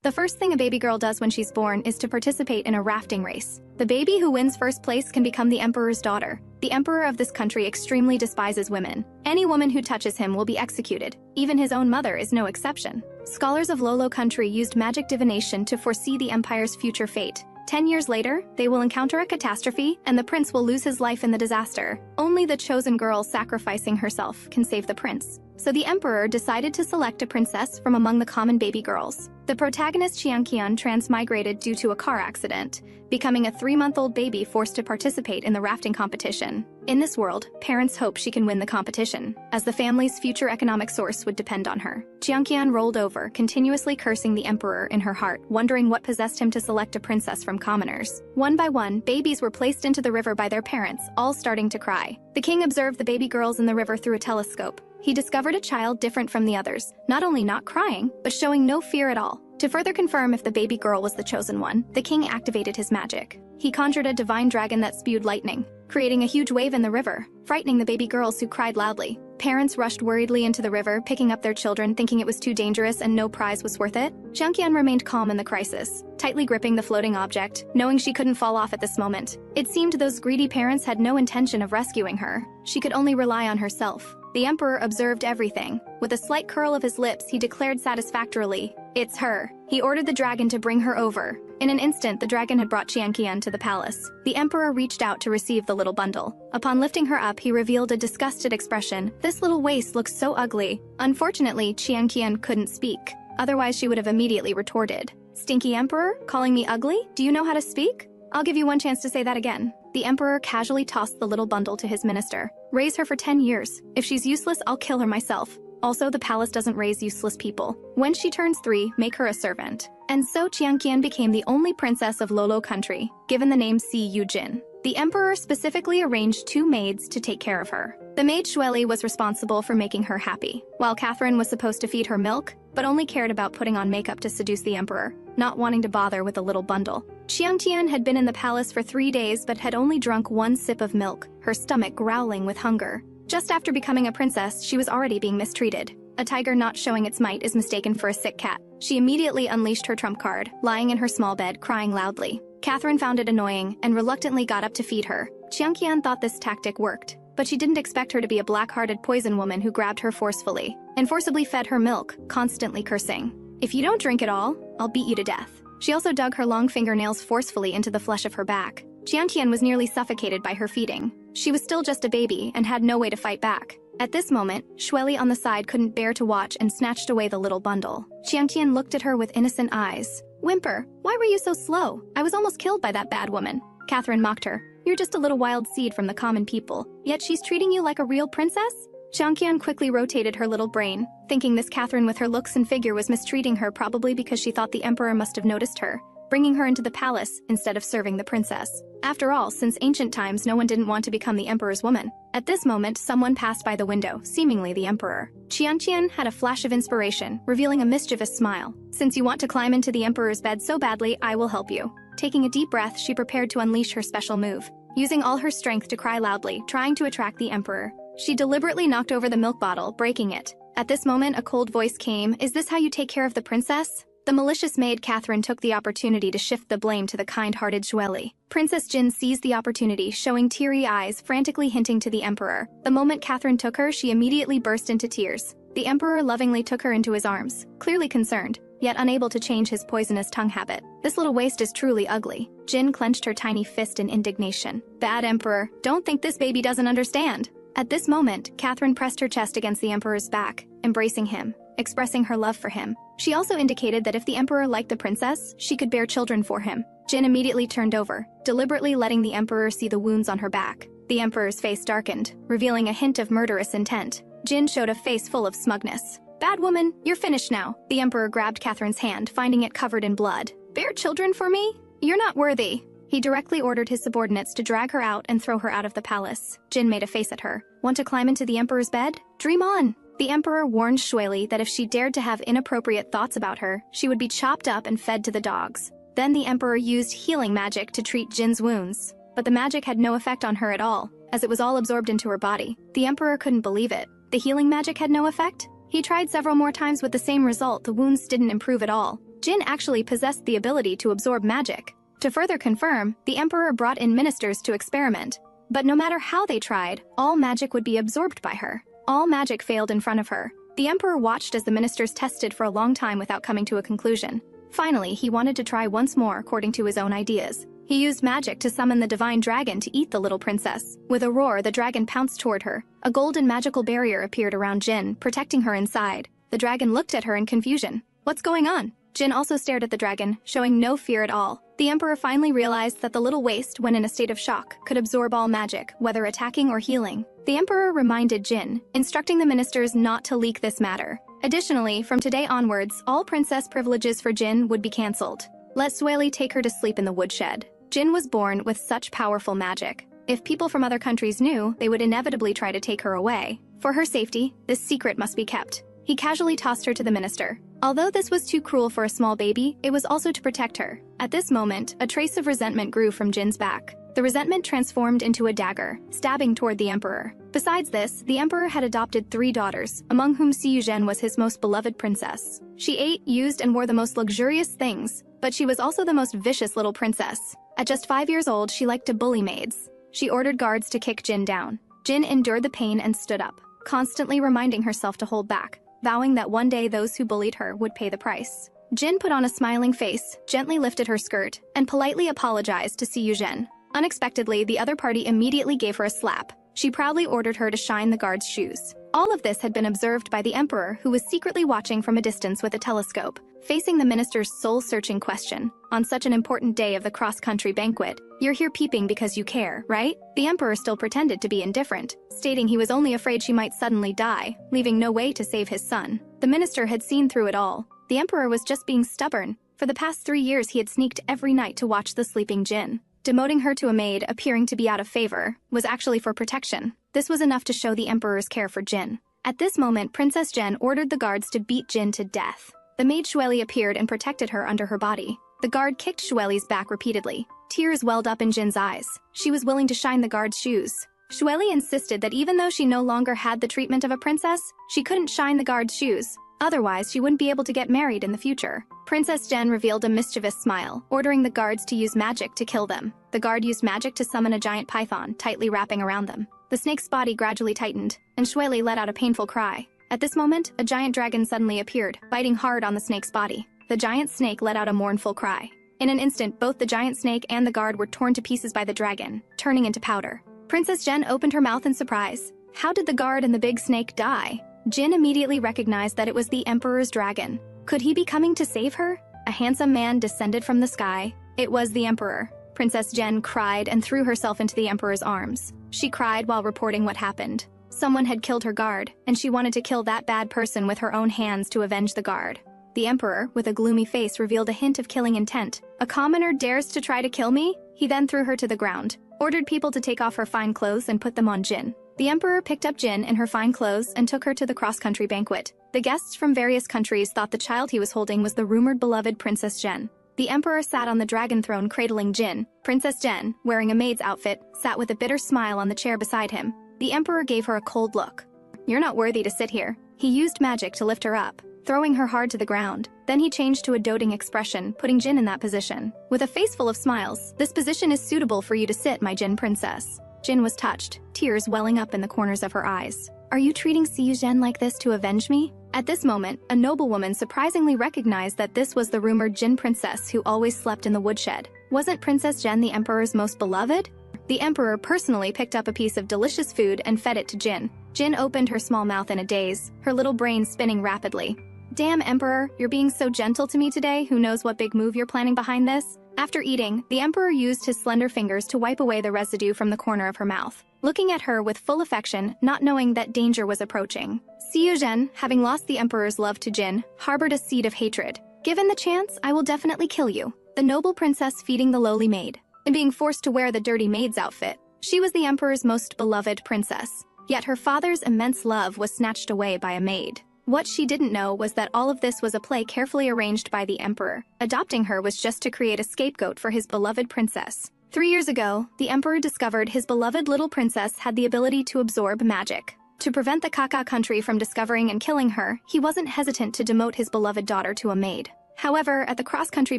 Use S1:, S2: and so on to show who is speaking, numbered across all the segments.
S1: The first thing a baby girl does when she's born is to participate in a rafting race. The baby who wins first place can become the emperor's daughter. The emperor of this country extremely despises women. Any woman who touches him will be executed. Even his own mother is no exception. Scholars of Lolo country used magic divination to foresee the empire's future fate. 10 years later, they will encounter a catastrophe, and the prince will lose his life in the disaster. Only the chosen girl sacrificing herself can save the prince. So the emperor decided to select a princess from among the common baby girls. The protagonist Qianqian transmigrated due to a car accident, becoming a 3-month-old baby forced to participate in the rafting competition. In this world, parents hope she can win the competition, as the family's future economic source would depend on her. Qianqian rolled over, continuously cursing the emperor in her heart, wondering what possessed him to select a princess from commoners. One by one, babies were placed into the river by their parents, all starting to cry. The king observed the baby girls in the river through a telescope. He discovered a child different from the others, not only not crying, but showing no fear at all. To further confirm if the baby girl was the chosen one, the king activated his magic. He conjured a divine dragon that spewed lightning, creating a huge wave in the river, frightening the baby girls who cried loudly. Parents rushed worriedly into the river, picking up their children, thinking it was too dangerous and no prize was worth it. Qianqian remained calm in the crisis, tightly gripping the floating object, knowing she couldn't fall off at this moment. It seemed those greedy parents had no intention of rescuing her. She could only rely on herself. The emperor observed everything. With a slight curl of his lips, he declared satisfactorily, "It's her." He ordered the dragon to bring her over. In an instant, the dragon had brought Qianqian to the palace. The emperor reached out to receive the little bundle. Upon lifting her up, he revealed a disgusted expression. "This little waist looks so ugly." Unfortunately, Qianqian couldn't speak. Otherwise, she would have immediately retorted, "Stinky emperor? Calling me ugly? Do you know how to speak? I'll give you one chance to say that again." The emperor casually tossed the little bundle to his minister. "Raise her for 10 years. If she's useless, I'll kill her myself. Also, the palace doesn't raise useless people. When she turns 3, make her a servant." And so Qianqian became the only princess of Lolo country, given the name Si Yujin. The emperor specifically arranged 2 maids to take care of her. The maid Xueli was responsible for making her happy, while Catherine was supposed to feed her milk, but only cared about putting on makeup to seduce the emperor, not wanting to bother with the little bundle. Qianqian had been in the palace for 3 days but had only drunk 1 sip of milk, her stomach growling with hunger. Just after becoming a princess, she was already being mistreated. A tiger not showing its might is mistaken for a sick cat. She immediately unleashed her trump card, lying in her small bed, crying loudly. Catherine found it annoying and reluctantly got up to feed her. Qianqian thought this tactic worked, but she didn't expect her to be a black-hearted poison woman who grabbed her forcefully and forcibly fed her milk, constantly cursing, "If you don't drink it all, I'll beat you to death." She also dug her long fingernails forcefully into the flesh of her back. Qianqian was nearly suffocated by her feeding. She was still just a baby and had no way to fight back. At this moment, Xueli on the side couldn't bear to watch and snatched away the little bundle. Qianqian looked at her with innocent eyes. "Whimper, why were you so slow? I was almost killed by that bad woman." Catherine mocked her. "You're just a little wild seed from the common people, yet she's treating you like a real princess?" Qianqian quickly rotated her little brain, thinking this Catherine with her looks and figure was mistreating her, probably because she thought the emperor must have noticed her, bringing her into the palace instead of serving the princess. After all, since ancient times, no one didn't want to become the emperor's woman. At this moment, someone passed by the window, seemingly the emperor. Qianqian had a flash of inspiration, revealing a mischievous smile. "Since you want to climb into the emperor's bed so badly, I will help you." Taking a deep breath, she prepared to unleash her special move, using all her strength to cry loudly, trying to attract the emperor. She deliberately knocked over the milk bottle, breaking it. At this moment, a cold voice came. "Is this how you take care of the princess?" The malicious maid Catherine took the opportunity to shift the blame to the kind-hearted Xueli. Princess Jin seized the opportunity, showing teary eyes, frantically hinting to the emperor. The moment Catherine took her, she immediately burst into tears. The emperor lovingly took her into his arms, clearly concerned, yet unable to change his poisonous tongue habit. "This little waist is truly ugly." Jin clenched her tiny fist in indignation. "Bad emperor, don't think this baby doesn't understand." At this moment, Catherine pressed her chest against the emperor's back, embracing him, expressing her love for him. She also indicated that if the emperor liked the princess, she could bear children for him. Jin immediately turned over, deliberately letting the emperor see the wounds on her back. The emperor's face darkened, revealing a hint of murderous intent. Jin showed a face full of smugness. "Bad woman, you're finished now." The emperor grabbed Catherine's hand, finding it covered in blood. "Bear children for me? You're not worthy." He directly ordered his subordinates to drag her out and throw her out of the palace. Jin made a face at her. "Want to climb into the emperor's bed? Dream on." The emperor warned Xueli that if she dared to have inappropriate thoughts about her, she would be chopped up and fed to the dogs. Then the emperor used healing magic to treat Jin's wounds. But the magic had no effect on her at all, as it was all absorbed into her body. The emperor couldn't believe it. The healing magic had no effect? He tried several more times with the same result. The wounds didn't improve at all. Jin actually possessed the ability to absorb magic. To further confirm, the emperor brought in ministers to experiment. But no matter how they tried, all magic would be absorbed by her. All magic failed in front of her. The emperor watched as the ministers tested for a long time without coming to a conclusion. Finally, he wanted to try once more according to his own ideas. He used magic to summon the divine dragon to eat the little princess. With a roar, the dragon pounced toward her. A golden magical barrier appeared around Jin, protecting her inside. The dragon looked at her in confusion. What's going on? Jin also stared at the dragon, showing no fear at all. The emperor finally realized that the little waste, when in a state of shock, could absorb all magic, whether attacking or healing. The emperor reminded Jin, instructing the ministers not to leak this matter. Additionally, from today onwards, all princess privileges for Jin would be cancelled. Let Sueli take her to sleep in the woodshed. Jin was born with such powerful magic. If people from other countries knew, they would inevitably try to take her away. For her safety, this secret must be kept. He casually tossed her to the minister. Although this was too cruel for a small baby, it was also to protect her. At this moment, a trace of resentment grew from Jin's back. The resentment transformed into a dagger, stabbing toward the emperor. Besides this, the emperor had adopted 3 daughters, among whom Si Yuzhen was his most beloved princess. She ate, used, and wore the most luxurious things, but she was also the most vicious little princess. At just 5 years old, she liked to bully maids. She ordered guards to kick Jin down. Jin endured the pain and stood up, constantly reminding herself to hold back, vowing that one day those who bullied her would pay the price. Jin put on a smiling face, gently lifted her skirt, and politely apologized to Si Yuzhen. Unexpectedly, the other party immediately gave her a slap. She proudly ordered her to shine the guard's shoes. All of this had been observed by the emperor, who was secretly watching from a distance with a telescope. Facing the minister's soul-searching question, on such an important day of the cross-country banquet, "You're here peeping because you care, right?" The emperor still pretended to be indifferent, stating he was only afraid she might suddenly die, leaving no way to save his son. The minister had seen through it all. The emperor was just being stubborn. For the past 3 years, he had sneaked every night to watch the sleeping Jin. Demoting her to a maid, appearing to be out of favor, was actually for protection. This was enough to show the emperor's care for Jin. At this moment, Princess Jen ordered the guards to beat Jin to death. The maid Xueli appeared and protected her under her body. The guard kicked Xueli's back repeatedly. Tears welled up in Jin's eyes. She was willing to shine the guard's shoes. Xueli insisted that even though she no longer had the treatment of a princess, she couldn't shine the guard's shoes. Otherwise, she wouldn't be able to get married in the future. Princess Jen revealed a mischievous smile, ordering the guards to use magic to kill them. The guard used magic to summon a giant python, tightly wrapping around them. The snake's body gradually tightened, and Xueli let out a painful cry. At this moment, a giant dragon suddenly appeared, biting hard on the snake's body. The giant snake let out a mournful cry. In an instant, both the giant snake and the guard were torn to pieces by the dragon, turning into powder. Princess Jen opened her mouth in surprise. How did the guard and the big snake die? Jin immediately recognized that it was the emperor's dragon. Could he be coming to save her? A handsome man descended from the sky. It was the emperor. Princess Jen cried and threw herself into the emperor's arms. She cried while reporting what happened. Someone had killed her guard, and she wanted to kill that bad person with her own hands to avenge the guard. The emperor, with a gloomy face, revealed a hint of killing intent. "A commoner dares to try to kill me?" He then threw her to the ground, ordered people to take off her fine clothes and put them on Jin. The emperor picked up Jin in her fine clothes and took her to the cross-country banquet. The guests from various countries thought the child he was holding was the rumored beloved Princess Jen. The emperor sat on the dragon throne cradling Jin. Princess Jen, wearing a maid's outfit, sat with a bitter smile on the chair beside him. The emperor gave her a cold look. "You're not worthy to sit here." He used magic to lift her up, throwing her hard to the ground. Then he changed to a doting expression, putting Jin in that position. With a face full of smiles, "This position is suitable for you to sit, my Jin princess." Jin was touched, tears welling up in the corners of her eyes. "Are you treating Si Yuzhen like this to avenge me?" At this moment, a noblewoman surprisingly recognized that this was the rumored Jin princess who always slept in the woodshed. Wasn't Princess Jen the emperor's most beloved? The emperor personally picked up a piece of delicious food and fed it to Jin. Jin opened her small mouth in a daze, her little brain spinning rapidly. "Damn, emperor, you're being so gentle to me today. Who knows what big move you're planning behind this?" After eating, the emperor used his slender fingers to wipe away the residue from the corner of her mouth, looking at her with full affection, not knowing that danger was approaching. Si Yuzhen, having lost the emperor's love to Jin, harbored a seed of hatred. "Given the chance, I will definitely kill you." The noble princess feeding the lowly maid, and being forced to wear the dirty maid's outfit. She was the emperor's most beloved princess. Yet her father's immense love was snatched away by a maid. What she didn't know was that all of this was a play carefully arranged by the emperor. Adopting her was just to create a scapegoat for his beloved princess. 3 years ago, the emperor discovered his beloved little princess had the ability to absorb magic. To prevent the Kaka country from discovering and killing her, he wasn't hesitant to demote his beloved daughter to a maid. However, at the cross-country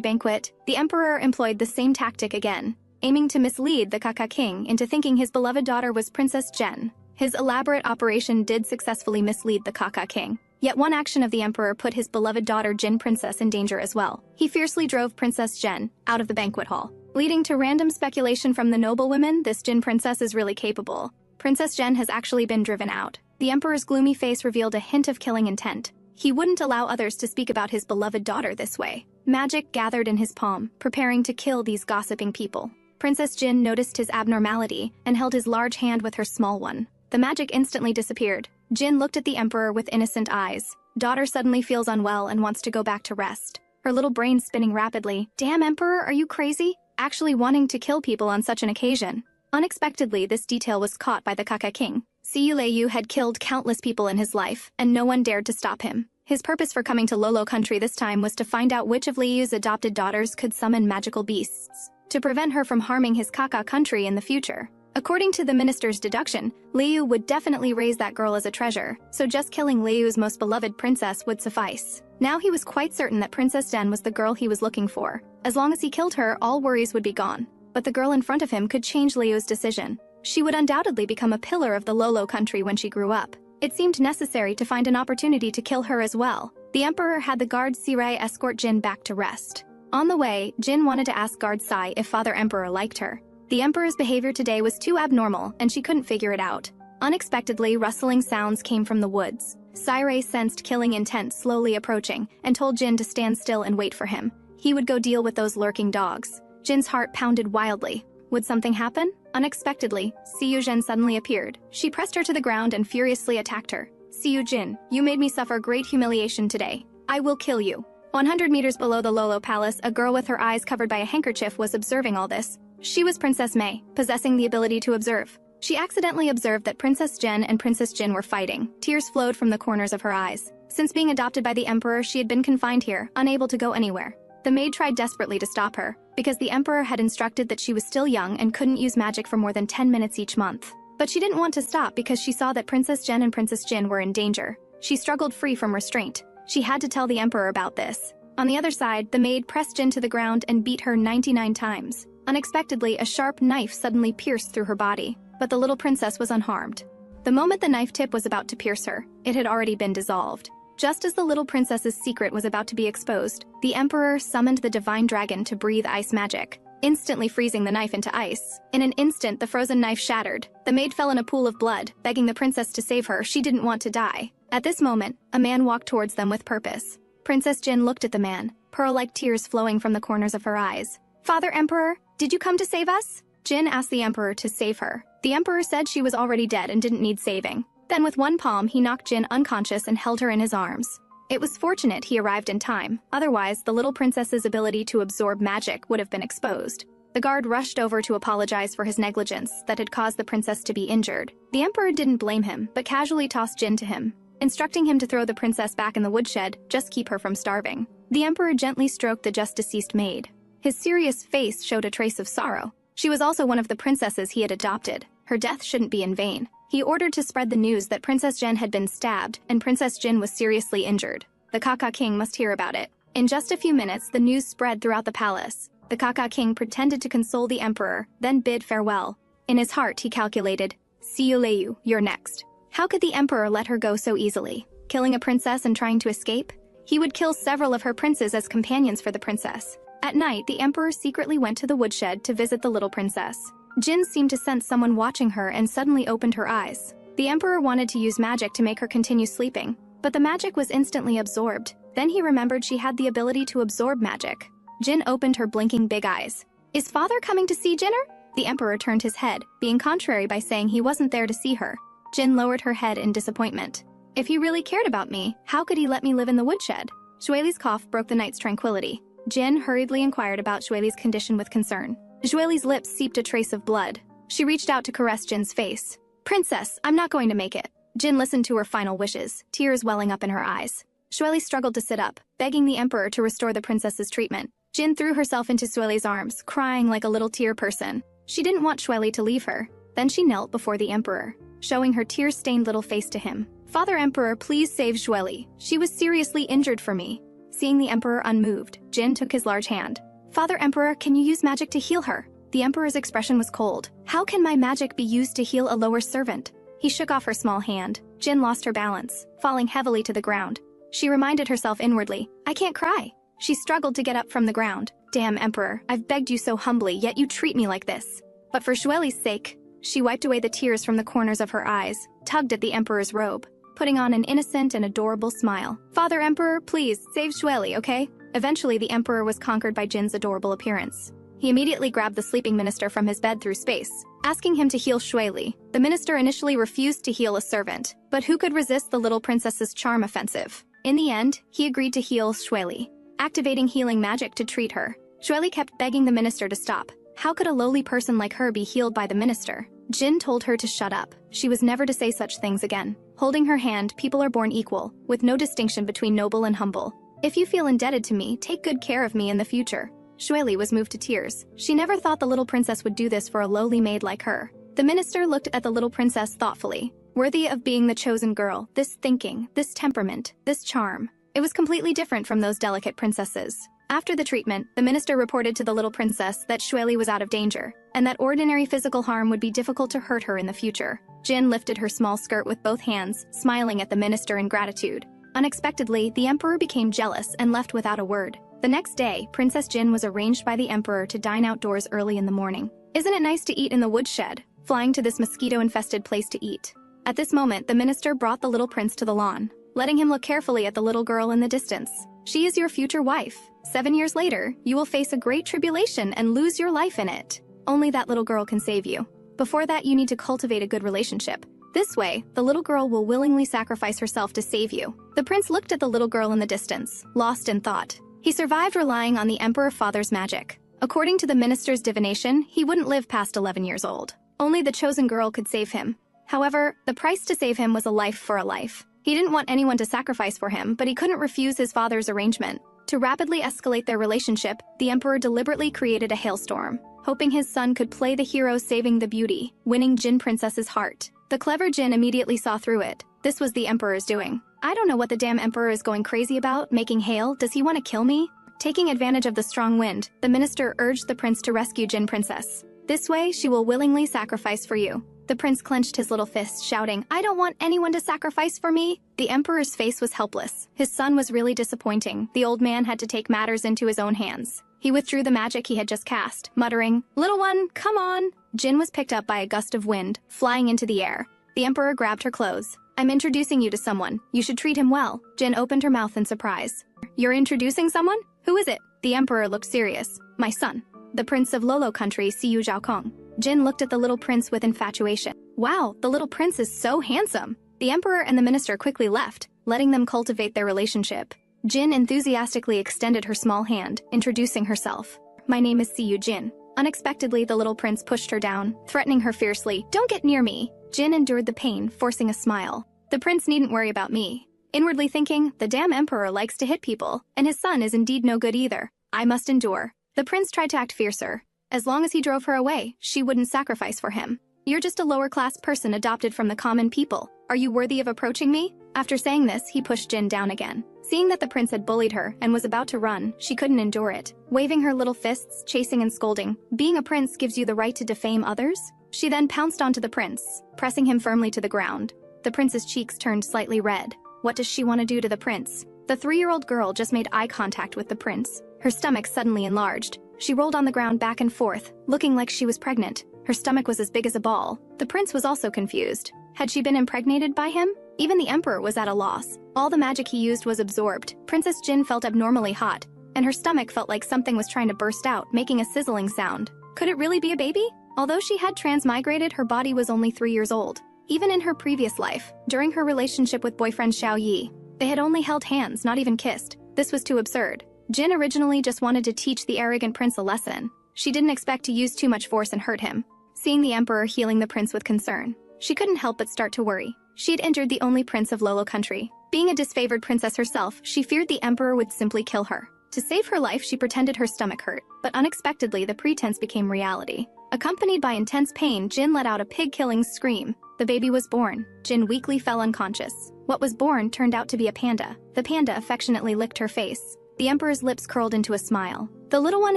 S1: banquet, the emperor employed the same tactic again, aiming to mislead the Kaka king into thinking his beloved daughter was Princess Jen. His elaborate operation did successfully mislead the Kaka king. Yet one action of the emperor put his beloved daughter Jin Princess in danger as well. He fiercely drove Princess Jen out of the banquet hall, leading to random speculation from the noblewomen this Jin Princess is really capable. Princess Jen has actually been driven out. The emperor's gloomy face revealed a hint of killing intent. He wouldn't allow others to speak about his beloved daughter this way. Magic gathered in his palm, preparing to kill these gossiping people. Princess Jin noticed his abnormality and held his large hand with her small one. The magic instantly disappeared. Jin looked at the emperor with innocent eyes. Daughter suddenly feels unwell and wants to go back to rest. Her little brain spinning rapidly. Damn, emperor, are you crazy? Actually wanting to kill people on such an occasion. Unexpectedly, this detail was caught by the Kaka king. Siyu Leiyu had killed countless people in his life, and no one dared to stop him. His purpose for coming to Lolo country this time was to find out which of Leiyu's adopted daughters could summon magical beasts, to prevent her from harming his Kaka country in the future. According to the minister's deduction, Leiyu would definitely raise that girl as a treasure, so just killing Leiyu's most beloved princess would suffice. Now he was quite certain that Princess Jen was the girl he was looking for. As long as he killed her, all worries would be gone. But the girl in front of him could change Leiyu's decision. She would undoubtedly become a pillar of the Lolo country when she grew up. It seemed necessary to find an opportunity to kill her as well. The emperor had the guard Sirai escort Jin back to rest. On the way, Jin wanted to ask guard Sai if Father Emperor liked her. The emperor's behavior today was too abnormal, and she couldn't figure it out. Unexpectedly, rustling sounds came from the woods. Sirai sensed killing intent slowly approaching and told Jin to stand still and wait for him. He would go deal with those lurking dogs. Jin's heart pounded wildly. Would something happen? Unexpectedly, Siyu Jin suddenly appeared. She pressed her to the ground and furiously attacked her. Siyu Jin, you made me suffer great humiliation today. I will kill you. 100 meters below the Lolo Palace, a girl with her eyes covered by a handkerchief was observing all this. She was Princess Mei, possessing the ability to observe. She accidentally observed that Princess Jen and Princess Jin were fighting. Tears flowed from the corners of her eyes. Since being adopted by the emperor, she had been confined here, unable to go anywhere. The maid tried desperately to stop her, because the emperor had instructed that she was still young and couldn't use magic for more than 10 minutes each month. But she didn't want to stop because she saw that Princess Jen and Princess Jin were in danger. She struggled free from restraint. She had to tell the emperor about this. On the other side, the maid pressed Jin to the ground and beat her 99 times. Unexpectedly, a sharp knife suddenly pierced through her body, but the little princess was unharmed. The moment the knife tip was about to pierce her, it had already been dissolved. Just as the little princess's secret was about to be exposed, the emperor summoned the divine dragon to breathe ice magic, instantly freezing the knife into ice. In an instant, the frozen knife shattered. The maid fell in a pool of blood, begging the princess to save her. She didn't want to die. At this moment, a man walked towards them with purpose. Princess Jin looked at the man, pearl-like tears flowing from the corners of her eyes. Father Emperor, did you come to save us? Jin asked the emperor to save her. The emperor said she was already dead and didn't need saving. Then with one palm, he knocked Jin unconscious and held her in his arms. It was fortunate he arrived in time, otherwise the little princess's ability to absorb magic would have been exposed. The guard rushed over to apologize for his negligence that had caused the princess to be injured. The emperor didn't blame him, but casually tossed Jin to him, instructing him to throw the princess back in the woodshed, just keep her from starving. The emperor gently stroked the just-deceased maid. His serious face showed a trace of sorrow. She was also one of the princesses he had adopted. Her death shouldn't be in vain. He ordered to spread the news that Princess Jen had been stabbed and Princess Jin was seriously injured. The Kaka king must hear about it. In just a few minutes, the news spread throughout the palace. The Kaka king pretended to console the emperor, then bid farewell. In his heart, he calculated, Siyu Leiyu, you're next. How could the emperor let her go so easily? Killing a princess and trying to escape? He would kill several of her princes as companions for the princess. At night, the emperor secretly went to the woodshed to visit the little princess. Jin seemed to sense someone watching her and suddenly opened her eyes. The emperor wanted to use magic to make her continue sleeping, but the magic was instantly absorbed. Then he remembered she had the ability to absorb magic. Jin opened her blinking big eyes. Is father coming to see Jinner? The emperor turned his head, being contrary by saying he wasn't there to see her. Jin lowered her head in disappointment. If he really cared about me, how could he let me live in the woodshed? Xueli's cough broke the night's tranquility. Jin hurriedly inquired about Xueli's condition with concern. Xueli's lips seeped a trace of blood. She reached out to caress Jin's face. Princess, I'm not going to make it. Jin listened to her final wishes, tears welling up in her eyes. Xueli struggled to sit up, begging the emperor to restore the princess's treatment. Jin threw herself into Xueli's arms, crying like a little tear person. She didn't want Xueli to leave her. Then she knelt before the emperor, showing her tear-stained little face to him. Father Emperor, please save Xueli. She was seriously injured for me. Seeing the emperor unmoved, Jin took his large hand. "Father Emperor, can you use magic to heal her?" The emperor's expression was cold. "How can my magic be used to heal a lower servant?" He shook off her small hand. Jin lost her balance, falling heavily to the ground. She reminded herself inwardly, "I can't cry." She struggled to get up from the ground. "Damn, Emperor, I've begged you so humbly, yet you treat me like this." But for Xueli's sake, she wiped away the tears from the corners of her eyes, tugged at the emperor's robe, putting on an innocent and adorable smile. "Father Emperor, please, save Xueli, okay?" Eventually, the emperor was conquered by Jin's adorable appearance. He immediately grabbed the sleeping minister from his bed through space, asking him to heal Xueli. The minister initially refused to heal a servant, but who could resist the little princess's charm offensive? In the end, he agreed to heal Xueli, activating healing magic to treat her. Xueli kept begging the minister to stop. How could a lowly person like her be healed by the minister? Jin told her to shut up. She was never to say such things again. Holding her hand, people are born equal, with no distinction between noble and humble. If you feel indebted to me, take good care of me in the future. Xueli was moved to tears. She never thought the little princess would do this for a lowly maid like her. The minister looked at the little princess thoughtfully. Worthy of being the chosen girl, this thinking, this temperament, this charm. It was completely different from those delicate princesses. After the treatment, the minister reported to the little princess that Xueli was out of danger, and that ordinary physical harm would be difficult to hurt her in the future. Jin lifted her small skirt with both hands, smiling at the minister in gratitude. Unexpectedly, the emperor became jealous and left without a word. The next day, Princess Jin was arranged by the emperor to dine outdoors early in the morning. "Isn't it nice to eat in the woodshed?" Flying to this mosquito-infested place to eat. At this moment, the minister brought the little prince to the lawn, letting him look carefully at the little girl in the distance. "She is your future wife. 7 years later, you will face a great tribulation and lose your life in it. Only that little girl can save you. Before that, you need to cultivate a good relationship. This way, the little girl will willingly sacrifice herself to save you." The prince looked at the little girl in the distance, lost in thought. He survived relying on the emperor father's magic. According to the minister's divination, he wouldn't live past 11 years old. Only the chosen girl could save him. However, the price to save him was a life for a life. He didn't want anyone to sacrifice for him, but he couldn't refuse his father's arrangement. To rapidly escalate their relationship, the emperor deliberately created a hailstorm, hoping his son could play the hero saving the beauty, winning Jin Princess's heart. The clever Jin immediately saw through it. This was the emperor's doing. "I don't know what the damn emperor is going crazy about, making hail. Does he want to kill me?" Taking advantage of the strong wind, the minister urged the prince to rescue Jin Princess. "This way, she will willingly sacrifice for you." The prince clenched his little fists, shouting, "I don't want anyone to sacrifice for me." The emperor's face was helpless. His son was really disappointing. The old man had to take matters into his own hands. He withdrew the magic he had just cast, muttering, "Little one, come on." Jin was picked up by a gust of wind, flying into the air. The emperor grabbed her clothes. "I'm introducing you to someone. You should treat him well." Jin opened her mouth in surprise. "You're introducing someone? Who is it?" The emperor looked serious. "My son, the prince of Lolo country, Siyu Zhaokong." Jin looked at the little prince with infatuation. "Wow, the little prince is so handsome." The emperor and the minister quickly left, letting them cultivate their relationship. Jin enthusiastically extended her small hand, introducing herself. "My name is Siyu Jin." Unexpectedly, the little prince pushed her down, threatening her fiercely, "Don't get near me." Jin endured the pain, forcing a smile. "The prince needn't worry about me." Inwardly thinking, the damn emperor likes to hit people, and his son is indeed no good either. I must endure. The prince tried to act fiercer. As long as he drove her away, she wouldn't sacrifice for him. "You're just a lower-class person adopted from the common people. Are you worthy of approaching me?" After saying this, he pushed Jin down again. Seeing that the prince had bullied her and was about to run, she couldn't endure it. Waving her little fists, chasing and scolding, "Being a prince gives you the right to defame others?" She then pounced onto the prince, pressing him firmly to the ground. The prince's cheeks turned slightly red. What does she want to do to the prince? The 3-year-old girl just made eye contact with the prince. Her stomach suddenly enlarged. She rolled on the ground back and forth, looking like she was pregnant. Her stomach was as big as a ball. The prince was also confused. Had she been impregnated by him? Even the emperor was at a loss. All the magic he used was absorbed. Princess Jin felt abnormally hot, and her stomach felt like something was trying to burst out, making a sizzling sound. Could it really be a baby? Although she had transmigrated, her body was only 3 years old. Even in her previous life, during her relationship with boyfriend Xiao Yi, they had only held hands, not even kissed. This was too absurd. Jin originally just wanted to teach the arrogant prince a lesson. She didn't expect to use too much force and hurt him. Seeing the emperor healing the prince with concern, she couldn't help but start to worry. She had injured the only prince of Lolo country. Being a disfavored princess herself, she feared the emperor would simply kill her. To save her life, she pretended her stomach hurt, but unexpectedly the pretense became reality. Accompanied by intense pain, Jin let out a pig-killing scream. The baby was born. Jin weakly fell unconscious. What was born turned out to be a panda. The panda affectionately licked her face. The Emperor's lips curled into a smile. The little one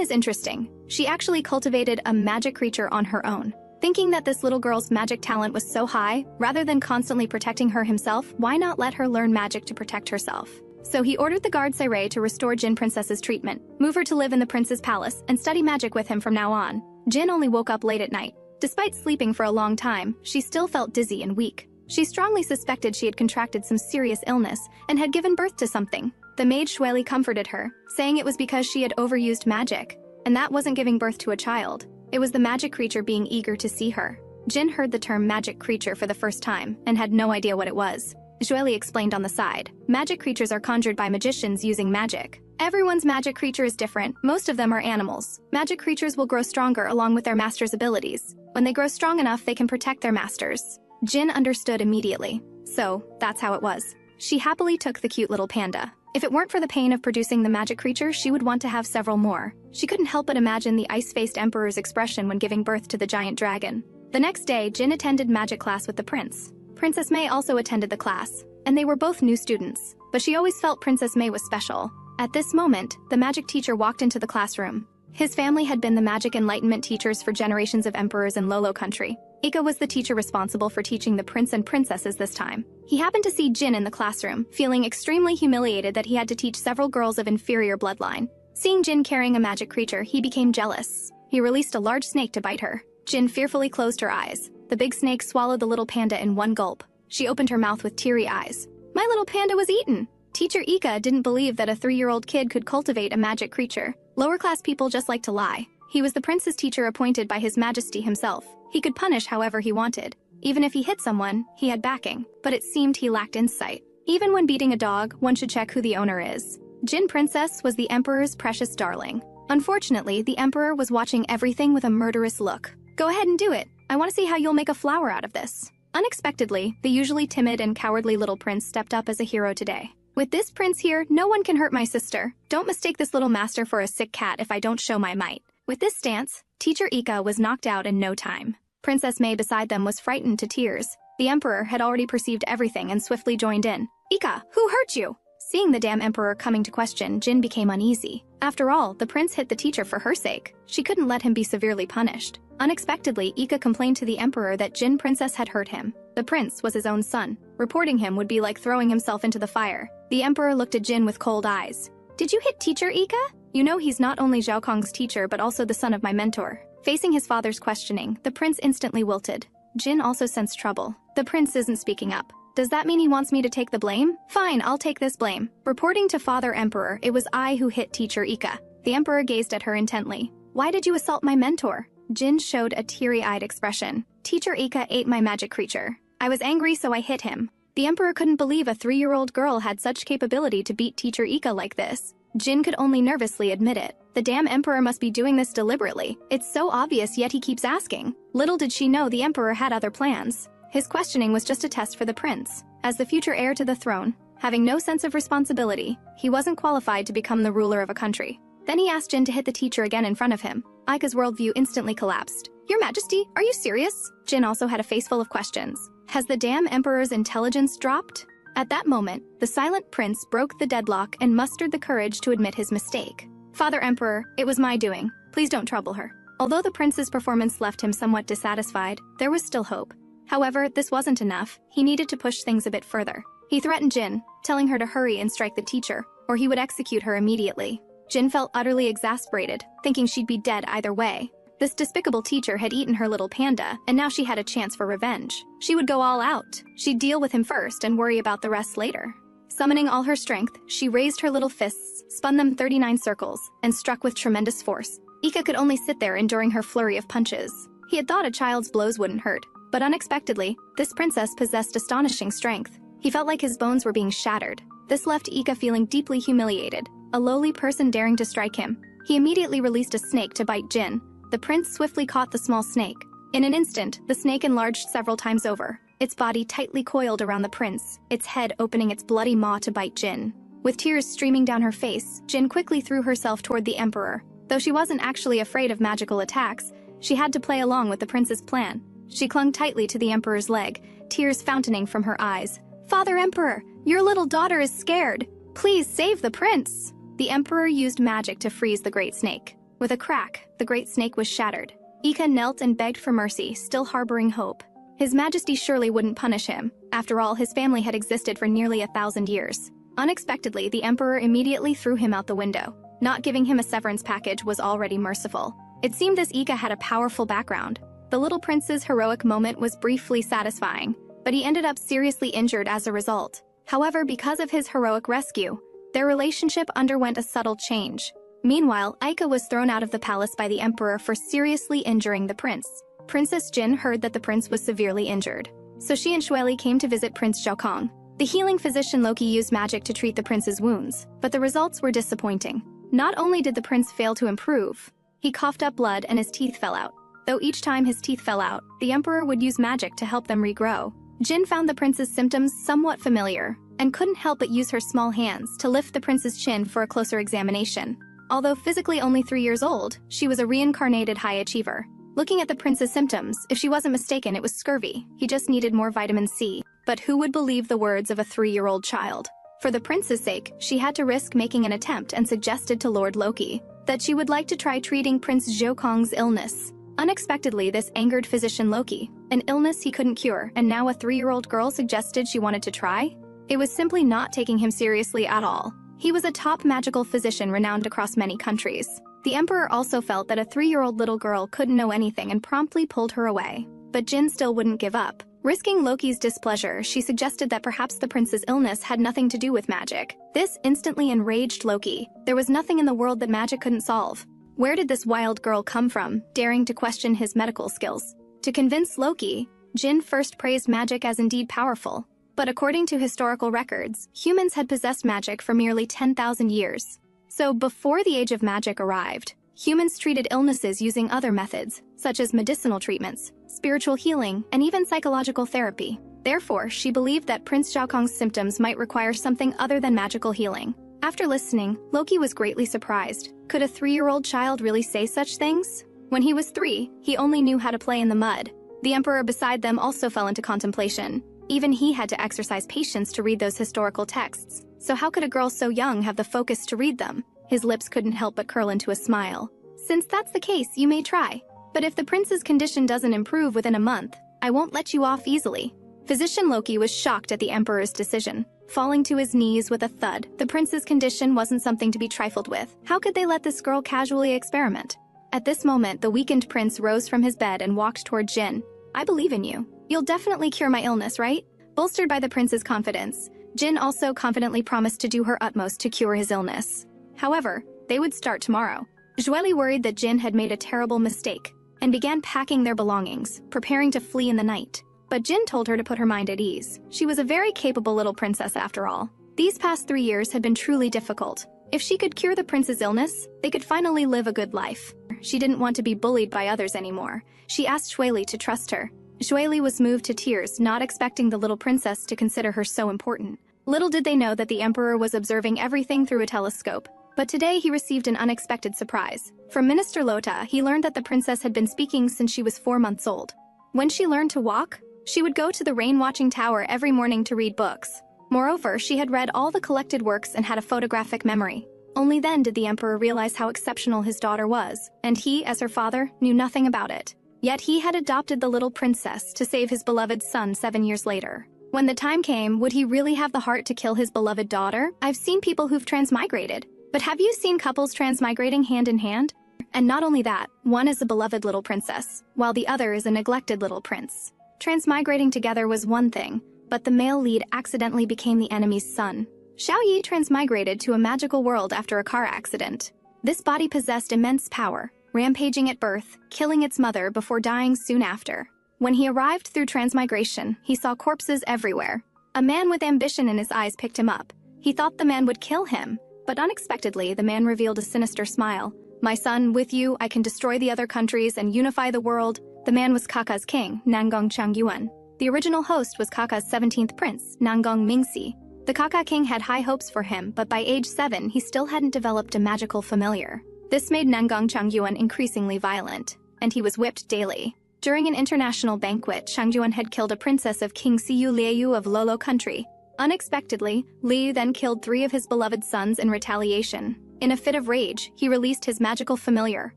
S1: is interesting. She actually cultivated a magic creature on her own. Thinking that this little girl's magic talent was so high, rather than constantly protecting her himself, why not let her learn magic to protect herself? So he ordered the guard Sirei to restore Jin Princess's treatment, move her to live in the prince's palace, and study magic with him from now on. Jin only woke up late at night. Despite sleeping for a long time, she still felt dizzy and weak. She strongly suspected she had contracted some serious illness and had given birth to something. The maid Shueli comforted her, saying it was because she had overused magic, and that wasn't giving birth to a child. It was the magic creature being eager to see her. Jin heard the term magic creature for the first time and had no idea what it was. Shueli explained on the side. Magic creatures are conjured by magicians using magic. Everyone's magic creature is different. Most of them are animals. Magic creatures will grow stronger along with their master's abilities. When they grow strong enough, they can protect their masters. Jin understood immediately. So, that's how it was. She happily took the cute little panda. If it weren't for the pain of producing the magic creature, she would want to have several more. She couldn't help but imagine the ice-faced emperor's expression when giving birth to the giant dragon. The next day, Jin attended magic class with the prince. Princess May also attended the class, and they were both new students. But she always felt Princess May was special. At this moment, the magic teacher walked into the classroom. His family had been the magic enlightenment teachers for generations of emperors in Lolo country. Ika was the teacher responsible for teaching the prince and princesses this time. He happened to see Jin in the classroom, feeling extremely humiliated that he had to teach several girls of inferior bloodline. Seeing Jin carrying a magic creature, he became jealous. He released a large snake to bite her. Jin fearfully closed her eyes. The big snake swallowed the little panda in one gulp. She opened her mouth with teary eyes. My little panda was eaten! Teacher Ika didn't believe that a 3-year-old kid could cultivate a magic creature. Lower-class people just like to lie. He was the prince's teacher appointed by His Majesty himself. He could punish however he wanted. Even if he hit someone, he had backing. But it seemed he lacked insight. Even when beating a dog, one should check who the owner is. Jin Princess was the emperor's precious darling. Unfortunately, the emperor was watching everything with a murderous look. Go ahead and do it. I want to see how you'll make a flower out of this. Unexpectedly, the usually timid and cowardly little prince stepped up as a hero today. With this prince here, no one can hurt my sister. Don't mistake this little master for a sick cat if I don't show my might. With this stance, Teacher Ika was knocked out in no time. Princess May beside them was frightened to tears. The emperor had already perceived everything and swiftly joined in. Ika, who hurt you? Seeing the damn emperor coming to question, Jin became uneasy. After all, the prince hit the teacher for her sake. She couldn't let him be severely punished. Unexpectedly, Ika complained to the emperor that Jin Princess had hurt him. The prince was his own son. Reporting him would be like throwing himself into the fire. The emperor looked at Jin with cold eyes. Did you hit Teacher Ika? You know he's not only Zhao Kong's teacher but also the son of my mentor. Facing his father's questioning, the prince instantly wilted. Jin also sensed trouble. The prince isn't speaking up. Does that mean he wants me to take the blame? Fine, I'll take this blame. Reporting to Father Emperor, it was I who hit Teacher Ika. The emperor gazed at her intently. Why did you assault my mentor? Jin showed a teary-eyed expression. Teacher Ika ate my magic creature. I was angry, so I hit him. The emperor couldn't believe a 3-year-old girl had such capability to beat Teacher Ika like this. Jin could only nervously admit it. The damn emperor must be doing this deliberately. It's so obvious, yet he keeps asking. Little did she know the emperor had other plans. His questioning was just a test for the prince. As the future heir to the throne, having no sense of responsibility, he wasn't qualified to become the ruler of a country. Then he asked Jin to hit the teacher again in front of him. Ika's worldview instantly collapsed. Your Majesty, are you serious? Jin also had a face full of questions. Has the damn emperor's intelligence dropped? At that moment, the silent prince broke the deadlock and mustered the courage to admit his mistake. Father Emperor, it was my doing. Please don't trouble her. Although the prince's performance left him somewhat dissatisfied, there was still hope. However, this wasn't enough. He needed to push things a bit further. He threatened Jin, telling her to hurry and strike the teacher, or he would execute her immediately. Jin felt utterly exasperated, thinking she'd be dead either way. This despicable teacher had eaten her little panda, and now she had a chance for revenge. She would go all out. She'd deal with him first and worry about the rest later. Summoning all her strength, she raised her little fists, spun them 39 circles, and struck with tremendous force. Ika could only sit there enduring her flurry of punches. He had thought a child's blows wouldn't hurt, but unexpectedly, this princess possessed astonishing strength. He felt like his bones were being shattered. This left Ika feeling deeply humiliated, a lowly person daring to strike him. He immediately released a snake to bite Jin. The prince swiftly caught the small snake. In an instant, the snake enlarged several times over, its body tightly coiled around the prince, its head opening its bloody maw to bite Jin. With tears streaming down her face, Jin quickly threw herself toward the emperor. Though she wasn't actually afraid of magical attacks, she had to play along with the prince's plan. She clung tightly to the emperor's leg, tears fountaining from her eyes. Father Emperor, your little daughter is scared. Please save the prince. The emperor used magic to freeze the great snake. With a crack, the great snake was shattered. Ika knelt and begged for mercy, still harboring hope. His Majesty surely wouldn't punish him. After all, his family had existed for nearly 1,000 years. Unexpectedly, the emperor immediately threw him out the window. Not giving him a severance package was already merciful. It seemed this Ika had a powerful background. The little prince's heroic moment was briefly satisfying, but he ended up seriously injured as a result. However, because of his heroic rescue, their relationship underwent a subtle change. Meanwhile, Ika was thrown out of the palace by the emperor for seriously injuring the prince. Princess Jin heard that the prince was severely injured, so she and Shueli came to visit Prince Qianqian. The healing physician Loki used magic to treat the prince's wounds, but the results were disappointing. Not only did the prince fail to improve, he coughed up blood and his teeth fell out. Though each time his teeth fell out, the emperor would use magic to help them regrow. Jin found the prince's symptoms somewhat familiar, and couldn't help but use her small hands to lift the prince's chin for a closer examination. Although physically only 3 years old, she was a reincarnated high achiever. Looking at the prince's symptoms, if she wasn't mistaken, it was scurvy. He just needed more vitamin C. But who would believe the words of a 3-year-old child? For the prince's sake, she had to risk making an attempt and suggested to Lord Loki that she would like to try treating Prince Zhokong's illness. Unexpectedly, this angered physician Loki, an illness he couldn't cure, and now a 3-year-old girl suggested she wanted to try? It was simply not taking him seriously at all. He was a top magical physician renowned across many countries. The emperor also felt that a 3-year-old little girl couldn't know anything and promptly pulled her away. But Jin still wouldn't give up. Risking Loki's displeasure, she suggested that perhaps the prince's illness had nothing to do with magic. This instantly enraged Loki. There was nothing in the world that magic couldn't solve. Where did this wild girl come from, daring to question his medical skills? To convince Loki, Jin first praised magic as indeed powerful. But according to historical records, humans had possessed magic for merely 10,000 years. So before the age of magic arrived, humans treated illnesses using other methods, such as medicinal treatments, spiritual healing, and even psychological therapy. Therefore, she believed that Prince Xiaokong's symptoms might require something other than magical healing. After listening, Loki was greatly surprised. Could a 3-year-old child really say such things? When he was 3, he only knew how to play in the mud. The emperor beside them also fell into contemplation. Even he had to exercise patience to read those historical texts. So how could a girl so young have the focus to read them? His lips couldn't help but curl into a smile. Since that's the case, you may try. But if the prince's condition doesn't improve within a month, I won't let you off easily. Physician Loki was shocked at the emperor's decision. Falling to his knees with a thud, the prince's condition wasn't something to be trifled with. How could they let this girl casually experiment? At this moment, the weakened prince rose from his bed and walked toward Jin. I believe in you. You'll definitely cure my illness, right? Bolstered by the prince's confidence, Jin also confidently promised to do her utmost to cure his illness. However, they would start tomorrow. Zhueli worried that Jin had made a terrible mistake and began packing their belongings, preparing to flee in the night. But Jin told her to put her mind at ease. She was a very capable little princess after all. These past 3 years had been truly difficult. If she could cure the prince's illness, they could finally live a good life. She didn't want to be bullied by others anymore. She asked Zhueli to trust her. Zhueli was moved to tears, not expecting the little princess to consider her so important. Little did they know that the emperor was observing everything through a telescope. But today he received an unexpected surprise. From Minister Lota, he learned that the princess had been speaking since she was 4 months old. When she learned to walk, she would go to the rain-watching tower every morning to read books. Moreover, she had read all the collected works and had a photographic memory. Only then did the emperor realize how exceptional his daughter was, and he, as her father, knew nothing about it. Yet he had adopted the little princess to save his beloved son 7 years later. When the time came, would he really have the heart to kill his beloved daughter? I've seen people who've transmigrated. But have you seen couples transmigrating hand in hand? And not only that, one is a beloved little princess, while the other is a neglected little prince. Transmigrating together was one thing, but the male lead accidentally became the enemy's son. Xiao Yi transmigrated to a magical world after a car accident. This body possessed immense power, rampaging at birth, killing its mother before dying soon after. When he arrived through transmigration, he saw corpses everywhere. A man with ambition in his eyes picked him up. He thought the man would kill him, but unexpectedly the man revealed a sinister smile. My son, with you, I can destroy the other countries and unify the world. The man was Kaka's king, Nangong Changyuan. The original host was Kaka's 17th prince, Nangong Mingxi. The Kaka king had high hopes for him, but by age 7, he still hadn't developed a magical familiar. This made Nangong Changyuan increasingly violent, and he was whipped daily. During an international banquet, Changyuan had killed a princess of King Siyu Liu of Lolo country. Unexpectedly, Liu then killed 3 of his beloved sons in retaliation. In a fit of rage, he released his magical familiar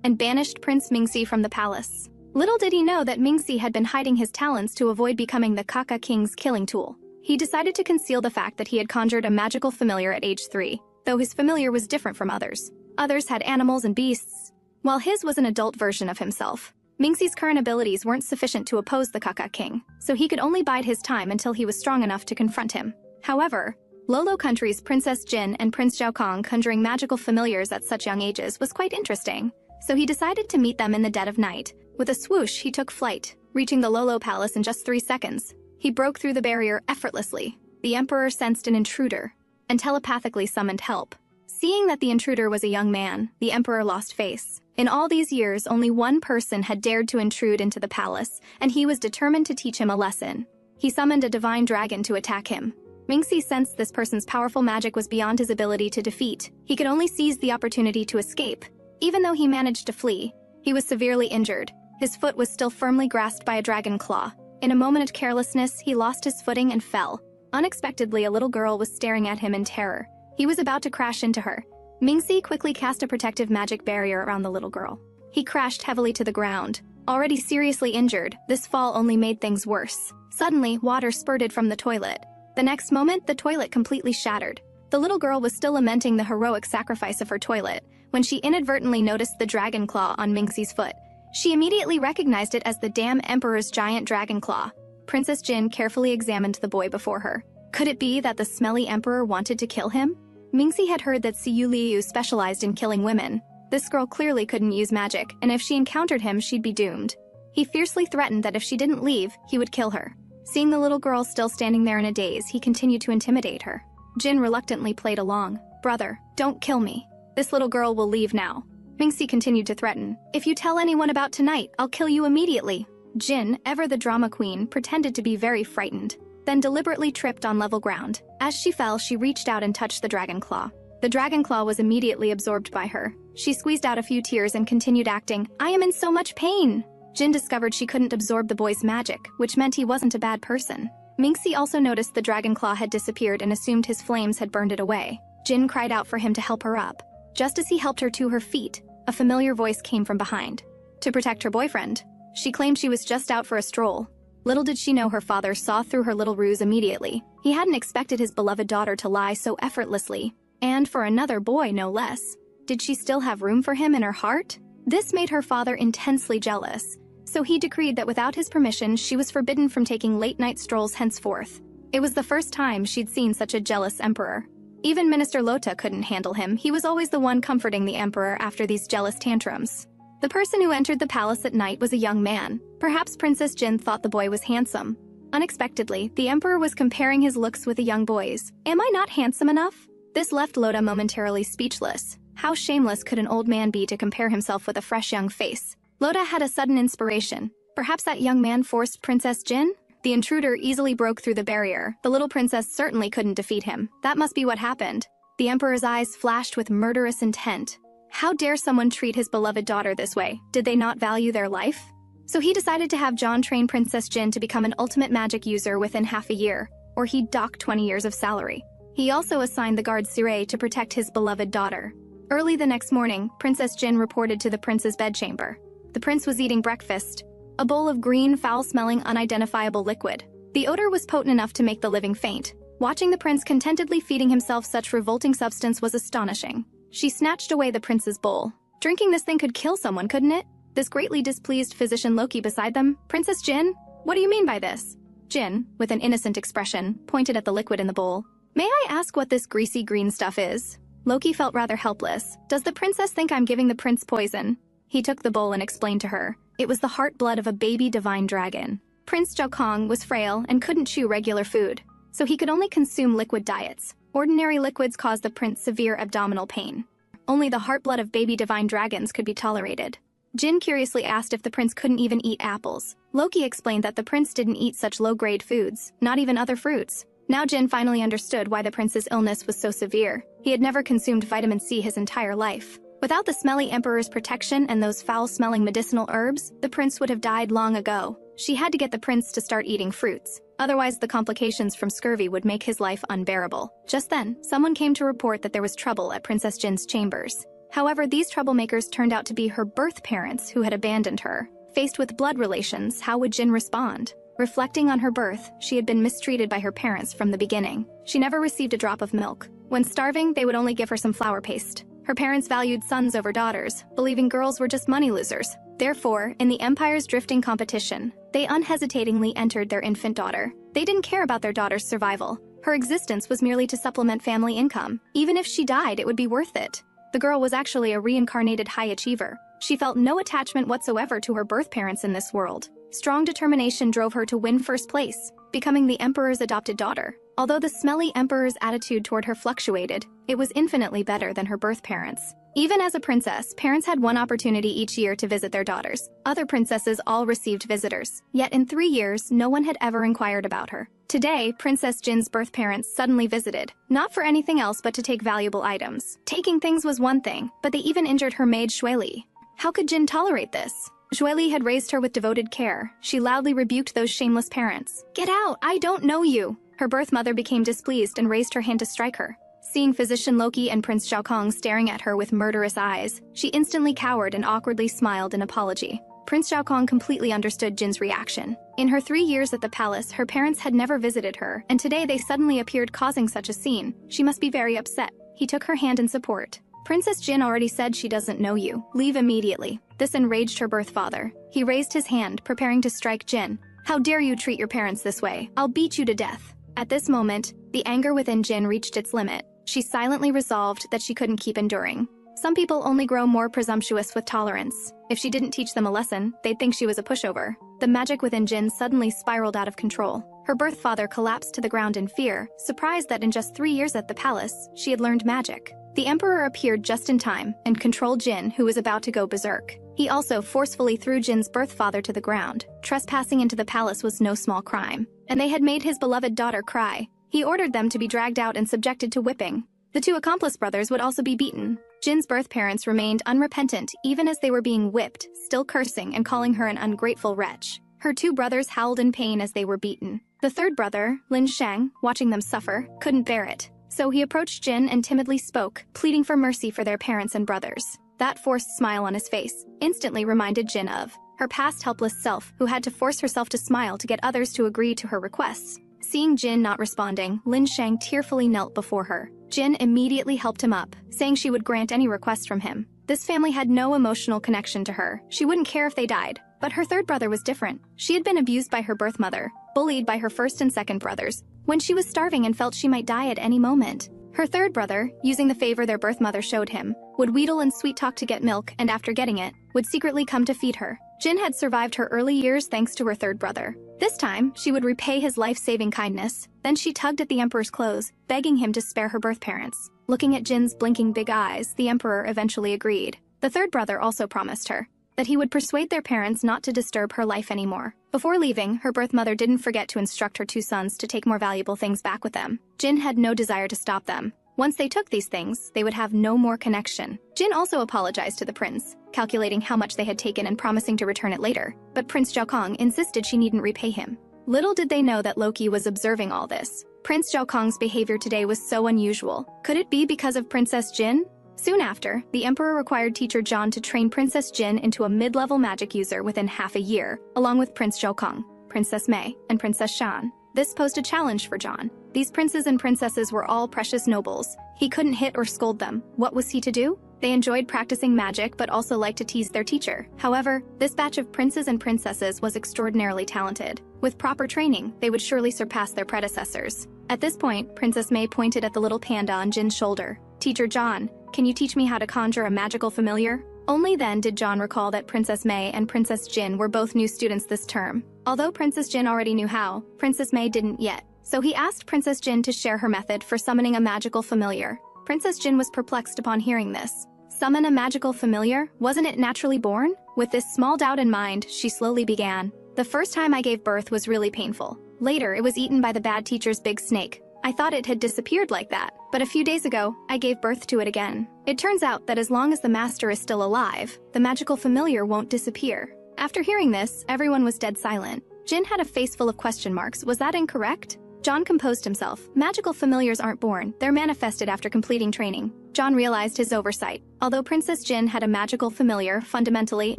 S1: and banished Prince Mingxi from the palace. Little did he know that Mingxi had been hiding his talents to avoid becoming the Kaka King's killing tool. He decided to conceal the fact that he had conjured a magical familiar at age 3, though his familiar was different from others. Others had animals and beasts, while his was an adult version of himself. Mingxi's current abilities weren't sufficient to oppose the Kaka King, so he could only bide his time until he was strong enough to confront him. However, Lolo Country's Princess Jin and Prince Zhaokong conjuring magical familiars at such young ages was quite interesting, so he decided to meet them in the dead of night. With a swoosh, he took flight, reaching the Lolo Palace in just 3 seconds. He broke through the barrier effortlessly. The Emperor sensed an intruder and telepathically summoned help. Seeing that the intruder was a young man, the Emperor lost face. In all these years, only one person had dared to intrude into the palace, and he was determined to teach him a lesson. He summoned a divine dragon to attack him. Mingxi sensed this person's powerful magic was beyond his ability to defeat. He could only seize the opportunity to escape. Even though he managed to flee, he was severely injured. His foot was still firmly grasped by a dragon claw. In a moment of carelessness, he lost his footing and fell. Unexpectedly, a little girl was staring at him in terror. He was about to crash into her. Mingxi quickly cast a protective magic barrier around the little girl. He crashed heavily to the ground. Already seriously injured, this fall only made things worse. Suddenly, water spurted from the toilet. The next moment, the toilet completely shattered. The little girl was still lamenting the heroic sacrifice of her toilet when she inadvertently noticed the dragon claw on Mingxi's foot. She immediately recognized it as the damn Emperor's giant dragon claw. Princess Jin carefully examined the boy before her. Could it be that the smelly Emperor wanted to kill him? Mingxi had heard that Siyu Liu specialized in killing women. This girl clearly couldn't use magic, and if she encountered him, she'd be doomed. He fiercely threatened that if she didn't leave, he would kill her. Seeing the little girl still standing there in a daze, he continued to intimidate her. Jin reluctantly played along. "Brother, don't kill me. This little girl will leave now." Mingxi continued to threaten. "If you tell anyone about tonight, I'll kill you immediately." Jin, ever the drama queen, pretended to be very frightened, then deliberately tripped on level ground. As she fell, she reached out and touched the dragon claw. The dragon claw was immediately absorbed by her. She squeezed out a few tears and continued acting, "I am in so much pain." Jin discovered she couldn't absorb the boy's magic, which meant he wasn't a bad person. Mingxi also noticed the dragon claw had disappeared and assumed his flames had burned it away. Jin cried out for him to help her up. Just as he helped her to her feet, a familiar voice came from behind. To protect her boyfriend. She claimed she was just out for a stroll. Little did she know her father saw through her little ruse immediately. He hadn't expected his beloved daughter to lie so effortlessly. And for another boy, no less. Did she still have room for him in her heart? This made her father intensely jealous. So he decreed that without his permission, she was forbidden from taking late-night strolls henceforth. It was the first time she'd seen such a jealous emperor. Even Minister Lota couldn't handle him. He was always the one comforting the emperor after these jealous tantrums. The person who entered the palace at night was a young man. Perhaps Princess Jin thought the boy was handsome. Unexpectedly, the emperor was comparing his looks with a young boy's. "Am I not handsome enough?" This left Lota momentarily speechless. How shameless could an old man be to compare himself with a fresh young face? Lota had a sudden inspiration. Perhaps that young man forced Princess Jin? The intruder easily broke through the barrier. The little princess certainly couldn't defeat him. That must be what happened. The emperor's eyes flashed with murderous intent. How dare someone treat his beloved daughter this way? Did they not value their life? So he decided to have John train Princess Jin to become an ultimate magic user within half a year, or he'd dock 20 years of salary. He also assigned the guard Sirei to protect his beloved daughter. Early the next morning, Princess Jin reported to the prince's bedchamber. The prince was eating breakfast, a bowl of green, foul-smelling, unidentifiable liquid. The odor was potent enough to make the living faint. Watching the prince contentedly feeding himself such revolting substance was astonishing. She snatched away the prince's bowl. Drinking this thing could kill someone, couldn't it? This greatly displeased physician Loki beside them. "Princess Jin, what do you mean by this?" Jin, with an innocent expression, pointed at the liquid in the bowl. "May I ask what this greasy green stuff is?" Loki felt rather helpless. "Does the princess think I'm giving the prince poison?" He took the bowl and explained to her. It was the heart blood of a baby divine dragon. Prince Zhaokong was frail and couldn't chew regular food, so he could only consume liquid diets. Ordinary liquids caused the prince severe abdominal pain. Only the heart blood of baby divine dragons could be tolerated. Jin curiously asked if the prince couldn't even eat apples. Loki explained that the prince didn't eat such low-grade foods, not even other fruits. Now Jin finally understood why the prince's illness was so severe. He had never consumed vitamin C his entire life. Without the smelly emperor's protection and those foul-smelling medicinal herbs, the prince would have died long ago. She had to get the prince to start eating fruits. Otherwise, the complications from scurvy would make his life unbearable. Just then, someone came to report that there was trouble at Princess Jin's chambers. However, these troublemakers turned out to be her birth parents who had abandoned her. Faced with blood relations, how would Jin respond? Reflecting on her birth, she had been mistreated by her parents from the beginning. She never received a drop of milk. When starving, they would only give her some flour paste. Her parents valued sons over daughters, believing girls were just money losers. Therefore, in the empire's drifting competition, they unhesitatingly entered their infant daughter. They didn't care about their daughter's survival. Her existence was merely to supplement family income. Even if she died, it would be worth it. The girl was actually a reincarnated high achiever. She felt no attachment whatsoever to her birth parents in this world. Strong determination drove her to win first place, becoming the emperor's adopted daughter. Although the smelly emperor's attitude toward her fluctuated, it was infinitely better than her birth parents. Even as a princess, parents had one opportunity each year to visit their daughters. Other princesses all received visitors. Yet in 3 years, no one had ever inquired about her. Today, Princess Jin's birth parents suddenly visited, not for anything else but to take valuable items. Taking things was one thing, but they even injured her maid Xueli. How could Jin tolerate this? Xueli had raised her with devoted care. She loudly rebuked those shameless parents. "Get out! I don't know you!" Her birth mother became displeased and raised her hand to strike her. Seeing Physician Loki and Prince Qianqian staring at her with murderous eyes, she instantly cowered and awkwardly smiled in apology. Prince Qianqian completely understood Jin's reaction. In her 3 years at the palace, her parents had never visited her, and today they suddenly appeared causing such a scene. She must be very upset. He took her hand in support. "Princess Jin already said she doesn't know you. Leave immediately." This enraged her birth father. He raised his hand, preparing to strike Jin. "How dare you treat your parents this way? I'll beat you to death." At this moment, the anger within Jin reached its limit. She silently resolved that she couldn't keep enduring. Some people only grow more presumptuous with tolerance. If she didn't teach them a lesson, they'd think she was a pushover. The magic within Jin suddenly spiraled out of control. Her birth father collapsed to the ground in fear, surprised that in just 3 years at the palace, she had learned magic. The emperor appeared just in time and controlled Jin, who was about to go berserk. He also forcefully threw Jin's birth father to the ground. Trespassing into the palace was no small crime, and they had made his beloved daughter cry. He ordered them to be dragged out and subjected to whipping. The 2 accomplice brothers would also be beaten. Jin's birth parents remained unrepentant even as they were being whipped, still cursing and calling her an ungrateful wretch. Her 2 brothers howled in pain as they were beaten. The 3rd brother, Lin Sheng, watching them suffer, couldn't bear it. So he approached Jin and timidly spoke, pleading for mercy for their parents and brothers. That forced smile on his face instantly reminded Jin of her past helpless self, who had to force herself to smile to get others to agree to her requests. Seeing Jin not responding, Lin Sheng tearfully knelt before her. Jin immediately helped him up, saying she would grant any request from him. This family had no emotional connection to her. She wouldn't care if they died. But her 3rd brother was different. She had been abused by her birth mother, bullied by her 1st and 2nd brothers, when she was starving and felt she might die at any moment. Her 3rd brother, using the favor their birth mother showed him, would wheedle and sweet-talk to get milk, and after getting it, would secretly come to feed her. Jin had survived her early years thanks to her 3rd brother. This time, she would repay his life-saving kindness. Then she tugged at the emperor's clothes, begging him to spare her birth parents. Looking at Jin's blinking big eyes, the emperor eventually agreed. The 3rd brother also promised her that he would persuade their parents not to disturb her life anymore. Before leaving, her birth mother didn't forget to instruct her 2 sons to take more valuable things back with them. Jin had no desire to stop them. Once they took these things, they would have no more connection. Jin also apologized to the prince, calculating how much they had taken and promising to return it later. But Prince Qianqian insisted she needn't repay him. Little did they know that Loki was observing all this. Prince Qianqian's behavior today was so unusual. Could it be because of Princess Jin? Soon after, the emperor required teacher John to train Princess Jin into a mid-level magic user within half a year, along with Prince Qianqian, Princess Mei, and Princess Shan. This posed a challenge for John. These princes and princesses were all precious nobles. He couldn't hit or scold them. What was he to do? They enjoyed practicing magic but also liked to tease their teacher. However, this batch of princes and princesses was extraordinarily talented. With proper training, they would surely surpass their predecessors. At this point, Princess Mei pointed at the little panda on Jin's shoulder. "Teacher John, can you teach me how to conjure a magical familiar?" Only then did John recall that Princess Mei and Princess Jin were both new students this term. Although Princess Jin already knew how, Princess Mei didn't yet. So he asked Princess Jin to share her method for summoning a magical familiar. Princess Jin was perplexed upon hearing this. Summon a magical familiar? Wasn't it naturally born? With this small doubt in mind, she slowly began. "The first time I gave birth was really painful. Later, it was eaten by the bad teacher's big snake. I thought it had disappeared like that, but a few days ago, I gave birth to it again. It turns out that as long as the master is still alive, the magical familiar won't disappear." After hearing this, everyone was dead silent. Jin had a face full of question marks. Was that incorrect? John composed himself. Magical familiars aren't born, they're manifested after completing training. John realized his oversight. Although Princess Jin had a magical familiar, fundamentally,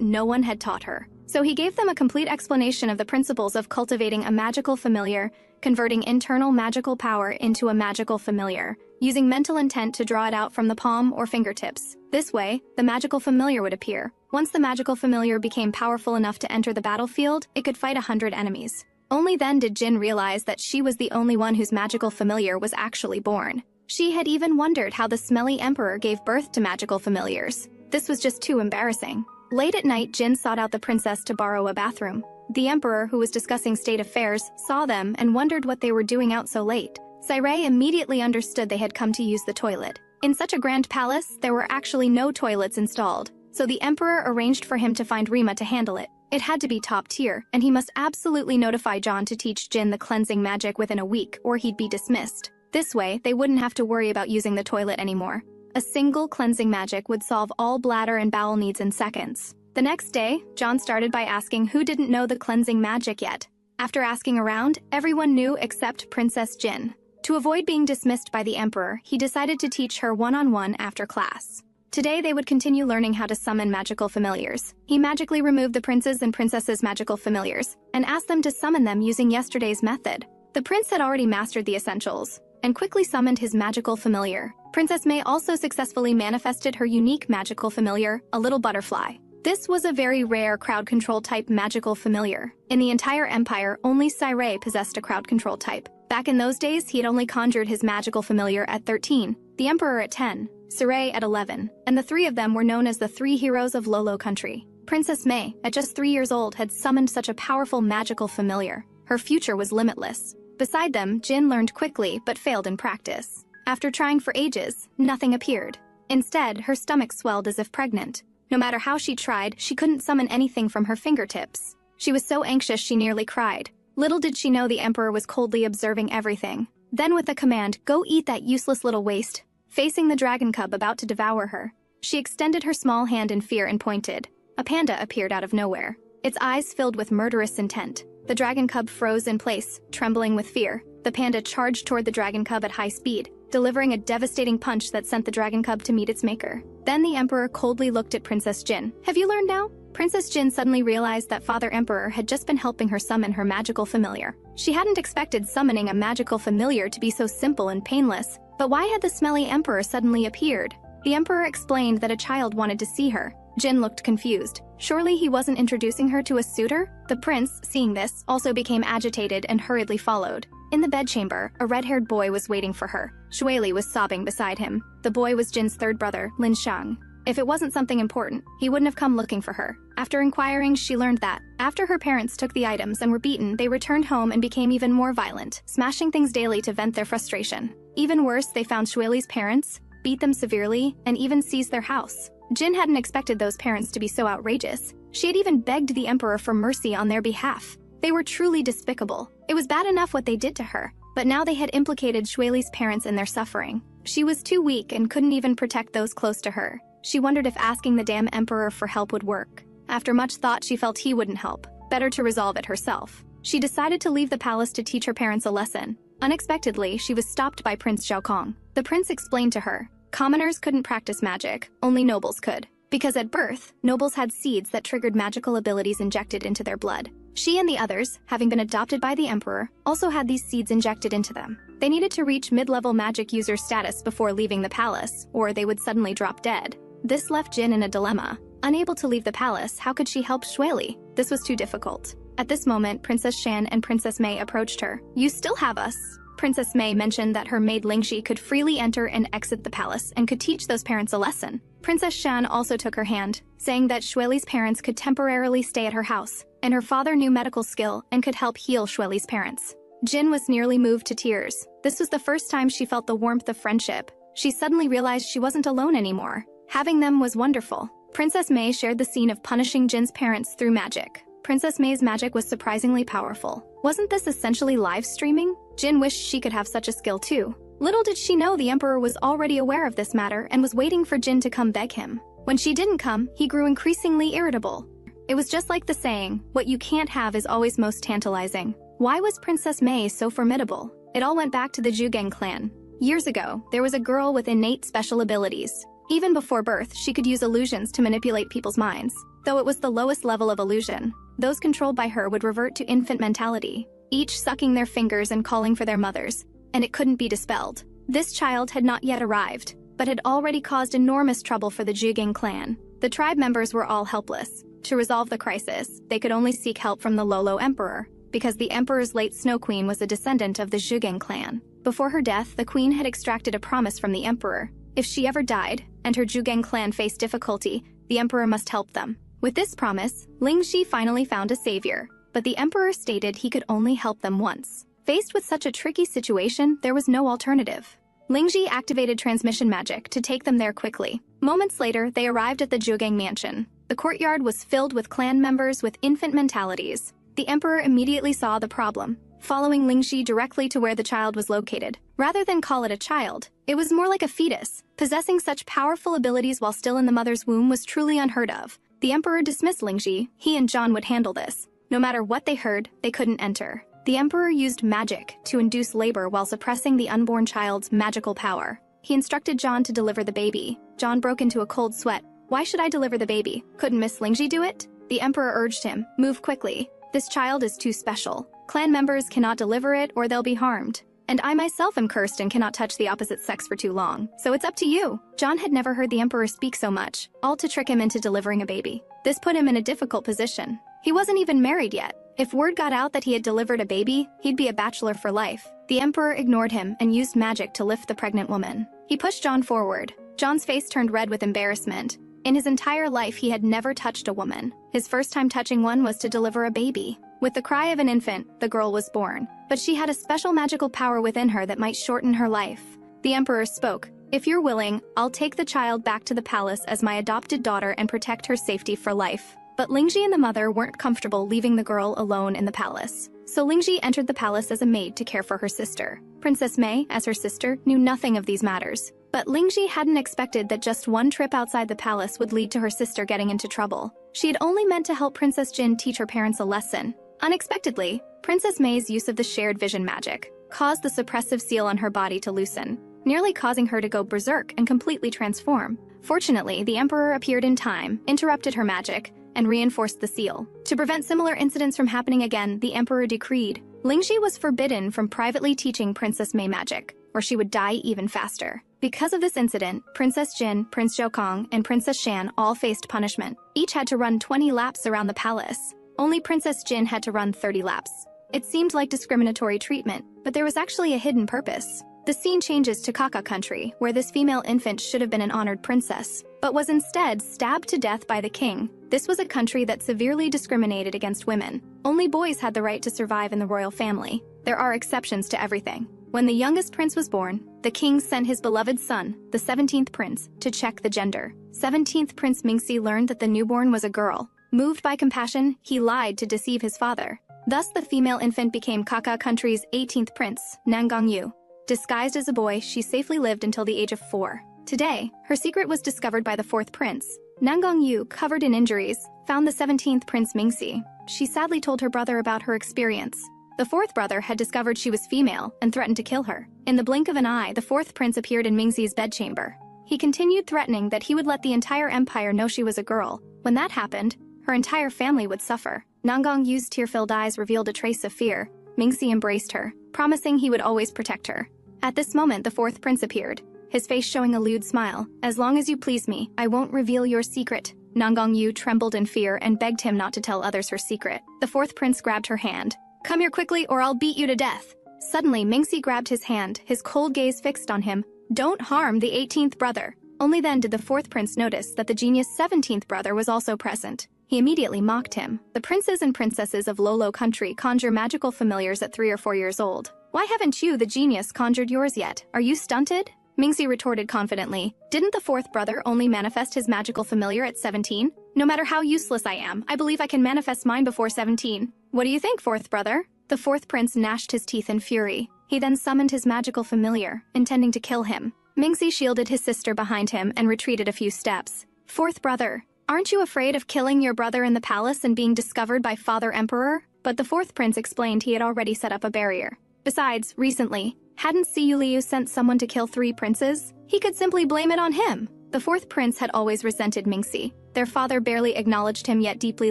S1: no one had taught her. So he gave them a complete explanation of the principles of cultivating a magical familiar, converting internal magical power into a magical familiar, using mental intent to draw it out from the palm or fingertips. This way, the magical familiar would appear. Once the magical familiar became powerful enough to enter the battlefield, it could fight 100 enemies. Only then did Jin realize that she was the only one whose magical familiar was actually born. She had even wondered how the smelly emperor gave birth to magical familiars. This was just too embarrassing. Late at night, Jin sought out the princess to borrow a bathroom. The emperor, who was discussing state affairs, saw them and wondered what they were doing out so late. Sairei immediately understood they had come to use the toilet. In such a grand palace, there were actually no toilets installed, so the emperor arranged for him to find Rima to handle it. It had to be top tier, and he must absolutely notify John to teach Jin the cleansing magic within a week, or he'd be dismissed. This way, they wouldn't have to worry about using the toilet anymore. A single cleansing magic would solve all bladder and bowel needs in seconds. The next day, John started by asking who didn't know the cleansing magic yet. After asking around, everyone knew except Princess Jin. To avoid being dismissed by the emperor, he decided to teach her one-on-one after class. Today, they would continue learning how to summon magical familiars. He magically removed the prince's and princess's magical familiars and asked them to summon them using yesterday's method. The prince had already mastered the essentials and quickly summoned his magical familiar. Princess May also successfully manifested her unique magical familiar, a little butterfly. This was a very rare crowd control type magical familiar. In the entire empire, only Sairei possessed a crowd control type. Back in those days, he had only conjured his magical familiar at 13, the emperor at 10, Sairei at 11, and the three of them were known as the three heroes of Lolo country. Princess May, at just 3 years old, had summoned such a powerful magical familiar. Her future was limitless. Beside them, Jin learned quickly but failed in practice. After trying for ages, nothing appeared. Instead, her stomach swelled as if pregnant. No matter how she tried, she couldn't summon anything from her fingertips. She was so anxious she nearly cried. Little did she know the emperor was coldly observing everything. Then with a command, "Go eat that useless little waste," facing the dragon cub about to devour her, she extended her small hand in fear and pointed. A panda appeared out of nowhere, its eyes filled with murderous intent. The dragon cub froze in place, trembling with fear. The panda charged toward the dragon cub at high speed, delivering a devastating punch that sent the dragon cub to meet its maker. Then the emperor coldly looked at Princess Jin. "Have you learned now?" Princess Jin suddenly realized that Father Emperor had just been helping her summon her magical familiar. She hadn't expected summoning a magical familiar to be so simple and painless, but why had the smelly emperor suddenly appeared? The emperor explained that a child wanted to see her. Jin looked confused. Surely he wasn't introducing her to a suitor? The prince, seeing this, also became agitated and hurriedly followed. In the bedchamber, a red-haired boy was waiting for her. Xueli was sobbing beside him. The boy was Jin's third brother, Lin Shang. If it wasn't something important, he wouldn't have come looking for her. After inquiring, she learned that, after her parents took the items and were beaten, they returned home and became even more violent, smashing things daily to vent their frustration. Even worse, they found Xueli's parents, beat them severely, and even seized their house. Jin hadn't expected those parents to be so outrageous. She had even begged the emperor for mercy on their behalf. They were truly despicable. It was bad enough what they did to her, but now they had implicated Xueli's parents in their suffering. She was too weak and couldn't even protect those close to her. She wondered if asking the damn emperor for help would work. After much thought, she felt he wouldn't help. Better to resolve it herself. She decided to leave the palace to teach her parents a lesson. Unexpectedly, she was stopped by Prince Xiaokong. The prince explained to her, commoners couldn't practice magic, only nobles could. Because at birth, nobles had seeds that triggered magical abilities injected into their blood. She and the others, having been adopted by the emperor, also had these seeds injected into them. They needed to reach mid-level magic user status before leaving the palace, or they would suddenly drop dead. This left Jin in a dilemma. Unable to leave the palace, how could she help Xueli? This was too difficult. At this moment, Princess Shan and Princess May approached her. "You still have us." Princess May mentioned that her maid Lingxi could freely enter and exit the palace and could teach those parents a lesson. Princess Shan also took her hand, saying that Xueli's parents could temporarily stay at her house, and her father knew medical skill and could help heal Xueli's parents. Jin was nearly moved to tears. This was the first time she felt the warmth of friendship. She suddenly realized she wasn't alone anymore. Having them was wonderful. Princess May shared the scene of punishing Jin's parents through magic. Princess May's magic was surprisingly powerful. Wasn't this essentially live streaming? Jin wished she could have such a skill too. Little did she know the emperor was already aware of this matter and was waiting for Jin to come beg him. When she didn't come, he grew increasingly irritable. It was just like the saying, what you can't have is always most tantalizing. Why was Princess May so formidable? It all went back to the Zhugang clan. Years ago, there was a girl with innate special abilities. Even before birth, she could use illusions to manipulate people's minds. Though it was the lowest level of illusion, those controlled by her would revert to infant mentality, each sucking their fingers and calling for their mothers, and it couldn't be dispelled. This child had not yet arrived, but had already caused enormous trouble for the Zhugang clan. The tribe members were all helpless. To resolve the crisis, they could only seek help from the Lolo Emperor, because the Emperor's late Snow Queen was a descendant of the Zhugang clan. Before her death, the Queen had extracted a promise from the Emperor. If she ever died, and her Zhugang clan faced difficulty, the Emperor must help them. With this promise, Lingxi finally found a savior, but the Emperor stated he could only help them once. Faced with such a tricky situation, there was no alternative. Lingxi activated transmission magic to take them there quickly. Moments later, they arrived at the Zhugang mansion. The courtyard was filled with clan members with infant mentalities. The Emperor immediately saw the problem, following Lingxi directly to where the child was located. Rather than call it a child, it was more like a fetus. Possessing such powerful abilities while still in the mother's womb was truly unheard of. The Emperor dismissed Lingxi. He and John would handle this. No matter what they heard, they couldn't enter. The Emperor used magic to induce labor while suppressing the unborn child's magical power. He instructed John to deliver the baby. John broke into a cold sweat. Why should I deliver the baby? Couldn't Miss Lingxi do it? The Emperor urged him, move quickly. This child is too special. Clan members cannot deliver it or they'll be harmed. And I myself am cursed and cannot touch the opposite sex for too long. So it's up to you. John had never heard the Emperor speak so much, all to trick him into delivering a baby. This put him in a difficult position. He wasn't even married yet. If word got out that he had delivered a baby, he'd be a bachelor for life. The Emperor ignored him and used magic to lift the pregnant woman. He pushed John forward. John's face turned red with embarrassment. In his entire life, he had never touched a woman. His first time touching one was to deliver a baby. With the cry of an infant, the girl was born. But she had a special magical power within her that might shorten her life. The Emperor spoke. If you're willing, I'll take the child back to the palace as my adopted daughter and protect her safety for life. But Lingxi and the mother weren't comfortable leaving the girl alone in the palace. So Lingxi entered the palace as a maid to care for her sister. Princess May, as her sister, knew nothing of these matters. But Lingxi hadn't expected that just one trip outside the palace would lead to her sister getting into trouble. She had only meant to help Princess Jin teach her parents a lesson. Unexpectedly, Princess May's use of the shared vision magic caused the suppressive seal on her body to loosen, nearly causing her to go berserk and completely transform. Fortunately, the Emperor appeared in time, interrupted her magic, and reinforced the seal. To prevent similar incidents from happening again, the Emperor decreed Lingxi was forbidden from privately teaching Princess May magic, or she would die even faster. Because of this incident, Princess Jin, Prince Zhoukong, and Princess Shan all faced punishment. Each had to run 20 laps around the palace. Only Princess Jin had to run 30 laps. It seemed like discriminatory treatment, but there was actually a hidden purpose. The scene changes to Kaka country, where this female infant should have been an honored princess, but was instead stabbed to death by the king. This was a country that severely discriminated against women. Only boys had the right to survive in the royal family. There are exceptions to everything. When the youngest prince was born, the king sent his beloved son, the 17th prince, to check the gender. 17th Prince Mingxi learned that the newborn was a girl. Moved by compassion, he lied to deceive his father. Thus, the female infant became Kaka country's 18th prince, Nangongyu. Disguised as a boy, she safely lived until the age of 4. Today, her secret was discovered by the 4th prince. Nangongyu, covered in injuries, found the 17th Prince Mingxi. She sadly told her brother about her experience. The 4th brother had discovered she was female and threatened to kill her. In the blink of an eye, the 4th prince appeared in Mingxi's bedchamber. He continued threatening that he would let the entire empire know she was a girl. When that happened, her entire family would suffer. Nangongyu's tear-filled eyes revealed a trace of fear. Mingxi embraced her, promising he would always protect her. At this moment, the 4th prince appeared, his face showing a lewd smile. As long as you please me, I won't reveal your secret. Nangongyu trembled in fear and begged him not to tell others her secret. The 4th prince grabbed her hand. Come here quickly or I'll beat you to death. Suddenly, Mingxi grabbed his hand, his cold gaze fixed on him. Don't harm the 18th brother. Only then did the 4th prince notice that the genius 17th brother was also present. He immediately mocked him. The princes and princesses of Lolo country conjure magical familiars at 3 or 4 years old. Why haven't you, the genius, conjured yours yet? Are you stunted? Mingxi retorted confidently. Didn't the 4th brother only manifest his magical familiar at 17? No matter how useless I am, I believe I can manifest mine before 17. What do you think, 4th brother? The 4th prince gnashed his teeth in fury. He then summoned his magical familiar, intending to kill him. Mingxi shielded his sister behind him and retreated a few steps. 4th brother, Aren't you afraid of killing your brother in the palace and being discovered by Father Emperor? But the fourth prince explained he had already set up a barrier. Besides, recently, hadn't Siyu Liu sent someone to kill 3 princes? He could simply blame it on him. The fourth prince had always resented Mingxi. Their father barely acknowledged him yet deeply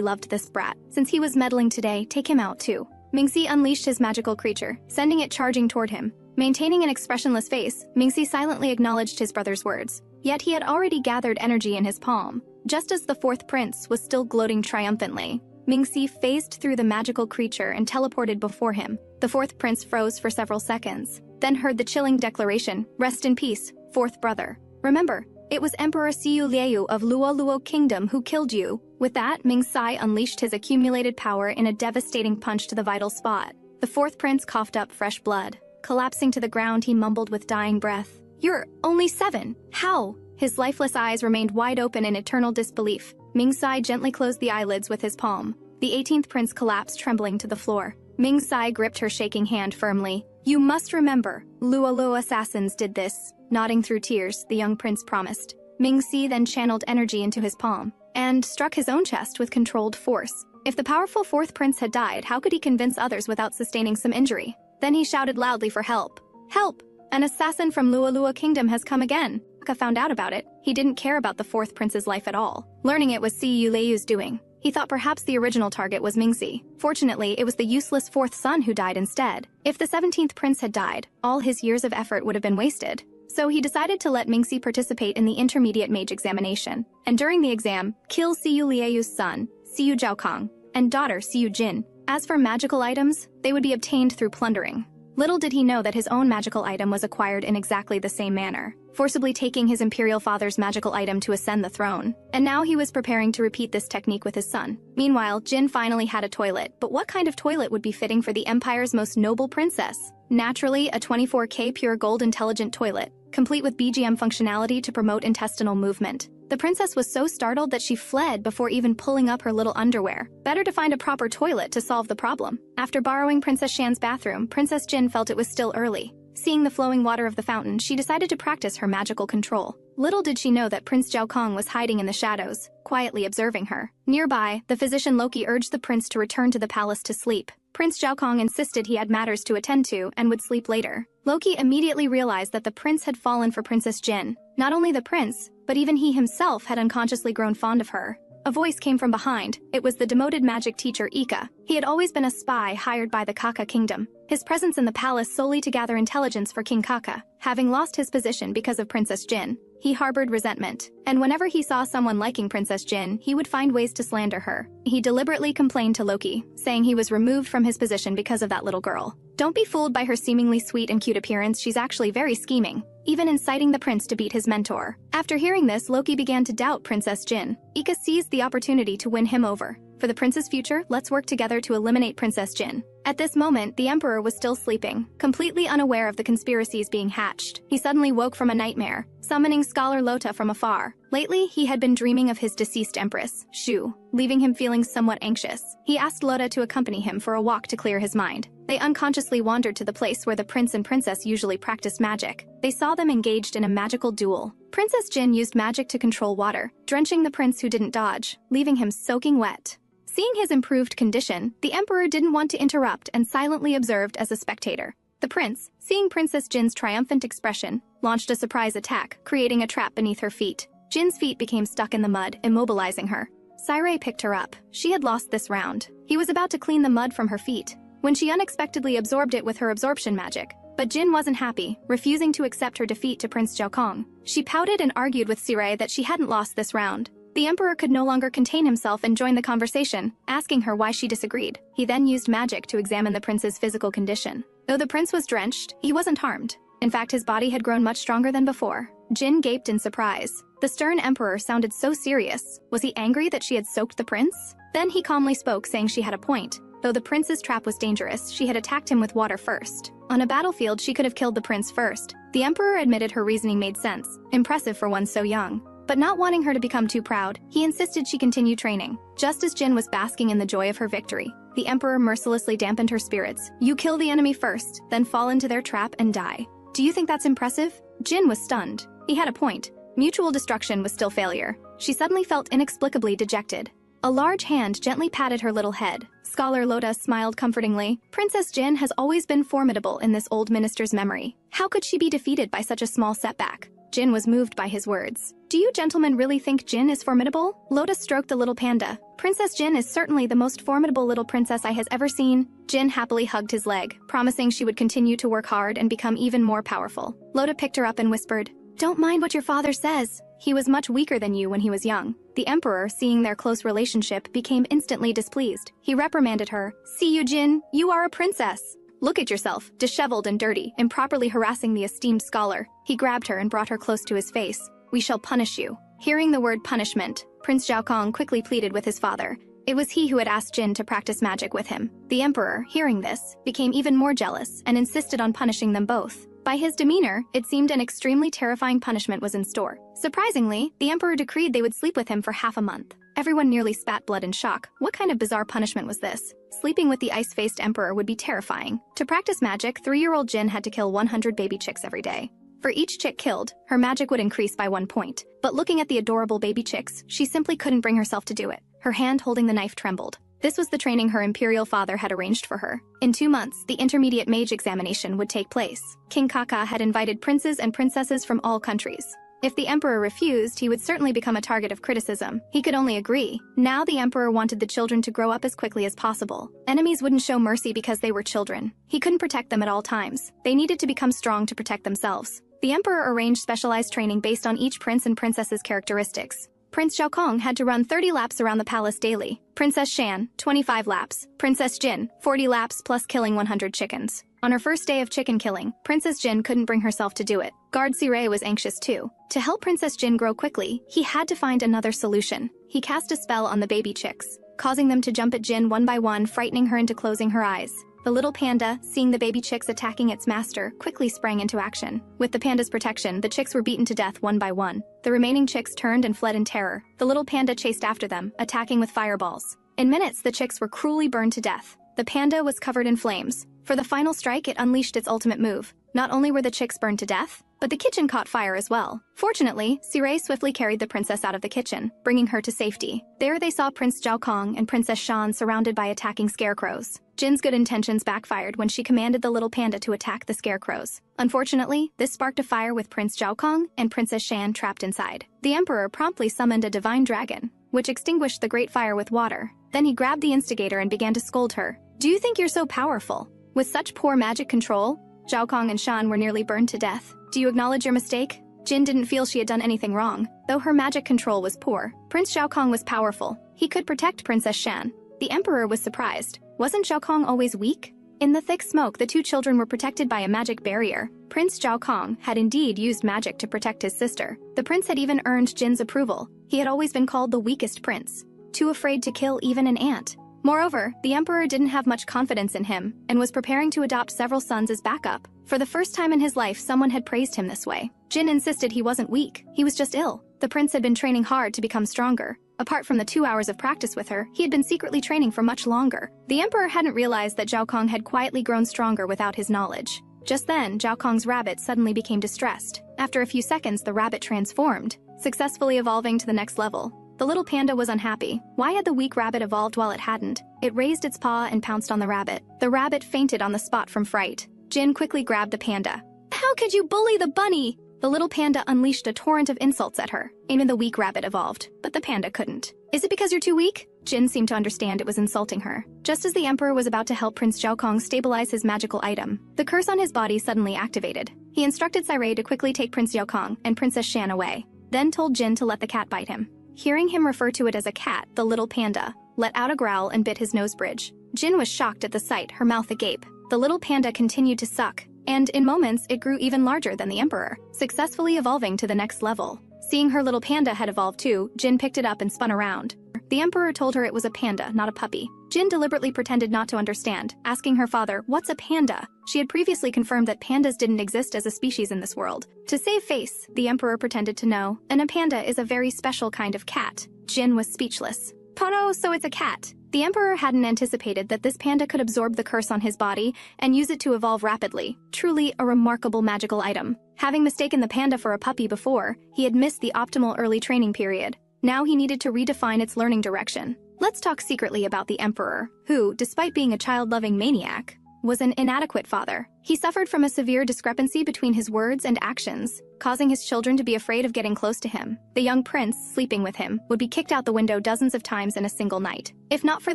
S1: loved this brat. Since he was meddling today, take him out too. Mingxi unleashed his magical creature, sending it charging toward him. Maintaining an expressionless face, Mingxi silently acknowledged his brother's words. Yet he had already gathered energy in his palm. Just as the fourth prince was still gloating triumphantly, Mingxi phased through the magical creature and teleported before him. The fourth prince froze for several seconds, then heard the chilling declaration, "Rest in peace, fourth brother. Remember, it was Emperor Siyu Liu of Luo Kingdom who killed you." With that, Mingxi unleashed his accumulated power in a devastating punch to the vital spot. The fourth prince coughed up fresh blood. Collapsing to the ground, he mumbled with dying breath, "You're only 7. How?" His lifeless eyes remained wide open in eternal disbelief. Mingxi gently closed the eyelids with his palm. The 18th prince collapsed trembling to the floor. Mingxi gripped her shaking hand firmly. "You must remember, Luo assassins did this." Nodding through tears, the young prince promised. Mingxi then channeled energy into his palm and struck his own chest with controlled force. If the powerful fourth prince had died, how could he convince others without sustaining some injury? Then he shouted loudly for help. "Help! An assassin from Luo Kingdom has come again." Akka found out about it. He didn't care about the fourth prince's life at all. Learning it was Siyu Liu's doing. He thought perhaps the original target was Mingxi. Fortunately, it was the useless fourth son who died instead. If the 17th prince had died, all his years of effort would have been wasted. So he decided to let Mingxi participate in the intermediate mage examination. And during the exam, kill Siyu Liu's son, Siyu Zhaokong, and daughter Siyu Jin. As for magical items, they would be obtained through plundering. Little did he know that his own magical item was acquired in exactly the same manner, forcibly taking his imperial father's magical item to ascend the throne. And now he was preparing to repeat this technique with his son. Meanwhile, Jin finally had a toilet, but what kind of toilet would be fitting for the empire's most noble princess? Naturally, a 24K pure gold intelligent toilet, complete with BGM functionality to promote intestinal movement. The princess was so startled that she fled before even pulling up her little underwear. Better to find a proper toilet to solve the problem. After borrowing Princess Shan's bathroom, Princess Jin felt it was still early. Seeing the flowing water of the fountain, she decided to practice her magical control. Little did she know that Prince Zhaokong was hiding in the shadows, quietly observing her. Nearby, the physician Loki urged the prince to return to the palace to sleep. Prince Zhaokong insisted he had matters to attend to and would sleep later. Loki immediately realized that the prince had fallen for Princess Jin. Not only the prince, but even he himself had unconsciously grown fond of her. A voice came from behind. It was the demoted magic teacher Ika. He had always been a spy hired by the Kaka kingdom. His presence in the palace solely to gather intelligence for King Kaka. Having lost his position because of Princess Jin, he harbored resentment. And whenever he saw someone liking Princess Jin, he would find ways to slander her. He deliberately complained to Loki, saying he was removed from his position because of that little girl. Don't be fooled by her seemingly sweet and cute appearance, she's actually very scheming, even inciting the prince to beat his mentor. After hearing this, Loki began to doubt Princess Jin. Ika seized the opportunity to win him over. For the prince's future, let's work together to eliminate Princess Jin. At this moment, the emperor was still sleeping, completely unaware of the conspiracies being hatched. He suddenly woke from a nightmare, summoning Scholar Lota from afar. Lately, he had been dreaming of his deceased empress, Shu, leaving him feeling somewhat anxious. He asked Lota to accompany him for a walk to clear his mind. They unconsciously wandered to the place where the prince and princess usually practiced magic. They saw them engaged in a magical duel. Princess Jin used magic to control water, drenching the prince who didn't dodge, leaving him soaking wet. Seeing his improved condition, the emperor didn't want to interrupt and silently observed as a spectator. The prince, seeing Princess Jin's triumphant expression, launched a surprise attack, creating a trap beneath her feet. Jin's feet became stuck in the mud, immobilizing her. Sairei picked her up. She had lost this round. He was about to clean the mud from her feet when she unexpectedly absorbed it with her absorption magic. But Jin wasn't happy, refusing to accept her defeat to Prince Zhaokong. She pouted and argued with Sairei that she hadn't lost this round. The emperor could no longer contain himself and joined the conversation, asking her why she disagreed. He then used magic to examine the prince's physical condition. Though the prince was drenched, he wasn't harmed. In fact, his body had grown much stronger than before. Jin gaped in surprise. The stern emperor sounded so serious. Was he angry that she had soaked the prince? Then he calmly spoke, saying she had a point. Though the prince's trap was dangerous, she had attacked him with water first. On a battlefield, she could have killed the prince first. The emperor admitted her reasoning made sense. Impressive for one so young. But not wanting her to become too proud, he insisted she continue training. Just as Jin was basking in the joy of her victory, the emperor mercilessly dampened her spirits. You kill the enemy first, then fall into their trap and die. Do you think that's impressive? Jin was stunned. He had a point. Mutual destruction was still failure. She suddenly felt inexplicably dejected. A large hand gently patted her little head. Scholar Loda smiled comfortingly. Princess Jin has always been formidable in this old minister's memory. How could she be defeated by such a small setback? Jin was moved by his words. Do you gentlemen really think Jin is formidable? Loda stroked the little panda. Princess Jin is certainly the most formidable little princess I has ever seen. Jin happily hugged his leg, promising she would continue to work hard and become even more powerful. Loda picked her up and whispered, "Don't mind what your father says. He was much weaker than you when he was young." The emperor, seeing their close relationship, became instantly displeased. He reprimanded her. "See you, Jin, you are a princess. Look at yourself, disheveled and dirty, improperly harassing the esteemed scholar." He grabbed her and brought her close to his face. "We shall punish you." Hearing the word punishment, Prince Qianqian quickly pleaded with his father. It was he who had asked Jin to practice magic with him. The emperor, hearing this, became even more jealous and insisted on punishing them both. By his demeanor, it seemed an extremely terrifying punishment was in store. Surprisingly, the emperor decreed they would sleep with him for half a month. Everyone nearly spat blood in shock. What kind of bizarre punishment was this? Sleeping with the ice-faced emperor would be terrifying. To practice magic, 3-year-old Jin had to kill 100 baby chicks every day. For each chick killed, her magic would increase by 1 point. But looking at the adorable baby chicks, she simply couldn't bring herself to do it. Her hand holding the knife trembled. This was the training her imperial father had arranged for her. In 2 months, the intermediate mage examination would take place. King Kaka had invited princes and princesses from all countries. If the emperor refused, he would certainly become a target of criticism. He could only agree. Now the emperor wanted the children to grow up as quickly as possible. Enemies wouldn't show mercy because they were children. He couldn't protect them at all times. They needed to become strong to protect themselves. The emperor arranged specialized training based on each prince and princess's characteristics. Prince Qiaokong had to run 30 laps around the palace daily. Princess Shan, 25 laps. Princess Jin, 40 laps plus killing 100 chickens. On her first day of chicken killing, Princess Jin couldn't bring herself to do it. Guard Sirei was anxious too. To help Princess Jin grow quickly, he had to find another solution. He cast a spell on the baby chicks, causing them to jump at Jin one by one, frightening her into closing her eyes. The little panda, seeing the baby chicks attacking its master, quickly sprang into action. With the panda's protection, the chicks were beaten to death one by one. The remaining chicks turned and fled in terror. The little panda chased after them, attacking with fireballs. In minutes, the chicks were cruelly burned to death. The panda was covered in flames. For the final strike, it unleashed its ultimate move. Not only were the chicks burned to death, but the kitchen caught fire as well. Fortunately, Sirei swiftly carried the princess out of the kitchen, bringing her to safety. There they saw Prince Qiaokong and Princess Shan surrounded by attacking scarecrows. Jin's good intentions backfired when she commanded the little panda to attack the scarecrows. Unfortunately, this sparked a fire with Prince Qiaokong and Princess Shan trapped inside. The emperor promptly summoned a divine dragon, which extinguished the great fire with water. Then he grabbed the instigator and began to scold her. "Do you think you're so powerful? With such poor magic control?" Qiaokong and Shan were nearly burned to death. "Do you acknowledge your mistake?" Jin didn't feel she had done anything wrong, though her magic control was poor. Prince Qiaokong was powerful. He could protect Princess Shan. The emperor was surprised. Wasn't Qiaokong always weak? In the thick smoke, the two children were protected by a magic barrier. Prince Qiaokong had indeed used magic to protect his sister. The prince had even earned Jin's approval. He had always been called the weakest prince, too afraid to kill even an ant. Moreover, the emperor didn't have much confidence in him and was preparing to adopt several sons as backup. For the first time in his life, someone had praised him this way. Jin insisted he wasn't weak, he was just ill. The prince had been training hard to become stronger. Apart from the 2 hours of practice with her, he had been secretly training for much longer. The emperor hadn't realized that Qiaokong had quietly grown stronger without his knowledge. Just then, Qiaokong's rabbit suddenly became distressed. After a few seconds, the rabbit transformed, successfully evolving to the next level. The little panda was unhappy. Why had the weak rabbit evolved while it hadn't? It raised its paw and pounced on the rabbit. The rabbit fainted on the spot from fright. Jin quickly grabbed the panda. "How could you bully the bunny?" The little panda unleashed a torrent of insults at her. Even the weak rabbit evolved, but the panda couldn't. "Is it because you're too weak?" Jin seemed to understand it was insulting her. Just as the emperor was about to help Prince Qiaokong stabilize his magical item, the curse on his body suddenly activated. He instructed Sirei to quickly take Prince Qiaokong and Princess Shan away, then told Jin to let the cat bite him. Hearing him refer to it as a cat, the little panda let out a growl and bit his nose bridge. Jin was shocked at the sight, her mouth agape. The little panda continued to suck, and in moments it grew even larger than the emperor, successfully evolving to the next level. Seeing her little panda had evolved too, Jin picked it up and spun around. The emperor told her it was a panda, not a puppy. Jin deliberately pretended not to understand, asking her father, "What's a panda?" She had previously confirmed that pandas didn't exist as a species in this world. To save face, the emperor pretended to know, and a panda is a very special kind of cat. Jin was speechless. "Oh, so it's a cat." The emperor hadn't anticipated that this panda could absorb the curse on his body and use it to evolve rapidly. Truly a remarkable magical item. Having mistaken the panda for a puppy before, he had missed the optimal early training period. Now he needed to redefine its learning direction. Let's talk secretly about the emperor, who, despite being a child-loving maniac, was an inadequate father. He suffered from a severe discrepancy between his words and actions, causing his children to be afraid of getting close to him. The young prince, sleeping with him, would be kicked out the window dozens of times in a single night. If not for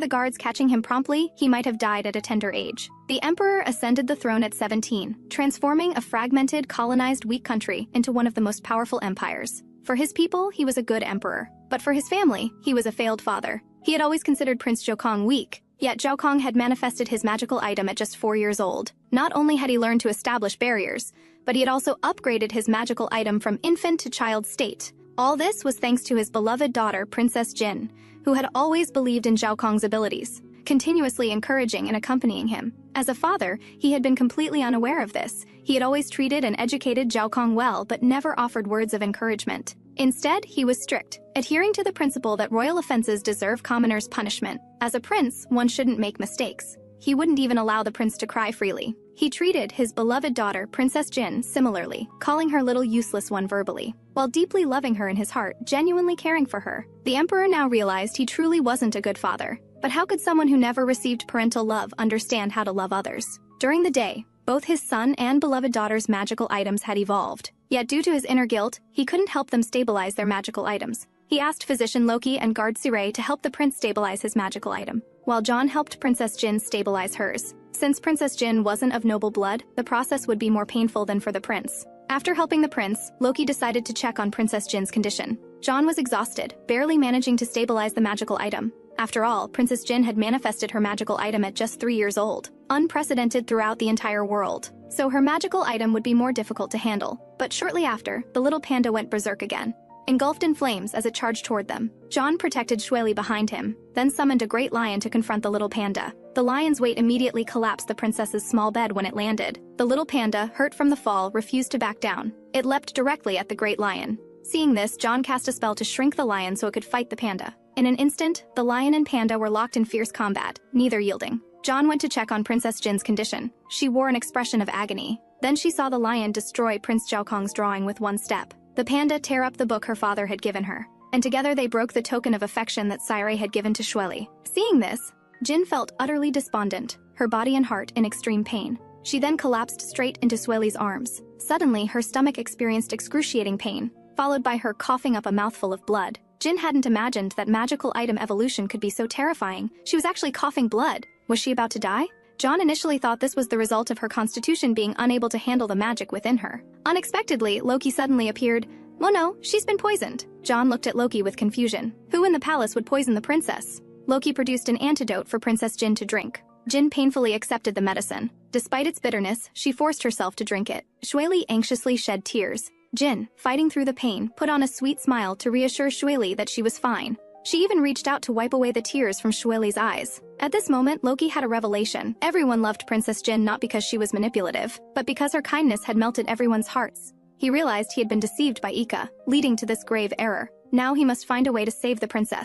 S1: the guards catching him promptly, he might have died at a tender age. The emperor ascended the throne at 17, transforming a fragmented, colonized, weak country into one of the most powerful empires. For his people, he was a good emperor. But for his family, he was a failed father. He had always considered Prince Joukong weak, yet Joukong had manifested his magical item at just 4 years old. Not only had he learned to establish barriers, but he had also upgraded his magical item from infant to child state. All this was thanks to his beloved daughter, Princess Jin, who had always believed in Joukong's abilities, continuously encouraging and accompanying him. As a father, he had been completely unaware of this. He had always treated and educated Joukong well, but never offered words of encouragement. Instead, he was strict, adhering to the principle that royal offenses deserve commoners' punishment. As a prince, one shouldn't make mistakes. He wouldn't even allow the prince to cry freely. He treated his beloved daughter, Princess Jin, similarly, calling her little useless one verbally, while deeply loving her in his heart, genuinely caring for her. The emperor now realized he truly wasn't a good father. But how could someone who never received parental love understand how to love others? During the day, both his son and beloved daughter's magical items had evolved. Yet due to his inner guilt, he couldn't help them stabilize their magical items. He asked physician Loki and guard Sirei to help the prince stabilize his magical item, while John helped Princess Jin stabilize hers. Since Princess Jin wasn't of noble blood, the process would be more painful than for the prince. After helping the prince, Loki decided to check on Princess Jin's condition. John was exhausted, barely managing to stabilize the magical item. After all, Princess Jin had manifested her magical item at just 3 years old, unprecedented throughout the entire world. So her magical item would be more difficult to handle. But shortly after, the little panda went berserk again, engulfed in flames as it charged toward them. John protected Shueli behind him, then summoned a great lion to confront the little panda. The lion's weight immediately collapsed the princess's small bed when it landed. The little panda, hurt from the fall, refused to back down. It leapt directly at the great lion. Seeing this, John cast a spell to shrink the lion so it could fight the panda. In an instant, the lion and panda were locked in fierce combat, neither yielding. John went to check on Princess Jin's condition. She wore an expression of agony. Then she saw the lion destroy Prince Joukong's drawing with one step. The panda tear up the book her father had given her, and together they broke the token of affection that Sirei had given to Shueli. Seeing this, Jin felt utterly despondent, her body and heart in extreme pain. She then collapsed straight into Shueli's arms. Suddenly, her stomach experienced excruciating pain, followed by her coughing up a mouthful of blood. Jin hadn't imagined that magical item evolution could be so terrifying. She was actually coughing blood. Was she about to die? John initially thought this was the result of her constitution being unable to handle the magic within her. Unexpectedly, Loki suddenly appeared. Oh no, she's been poisoned. John looked at Loki with confusion. Who in the palace would poison the princess? Loki produced an antidote for Princess Jin to drink. Jin painfully accepted the medicine. Despite its bitterness, she forced herself to drink it. Shueli anxiously shed tears. Jin, fighting through the pain, put on a sweet smile to reassure Shueli that she was fine. She even reached out to wipe away the tears from Shueli's eyes. At this moment, Loki had a revelation. Everyone loved Princess Jin not because she was manipulative, but because her kindness had melted everyone's hearts. He realized he had been deceived by Ika, leading to this grave error. Now he must find a way to save the princess.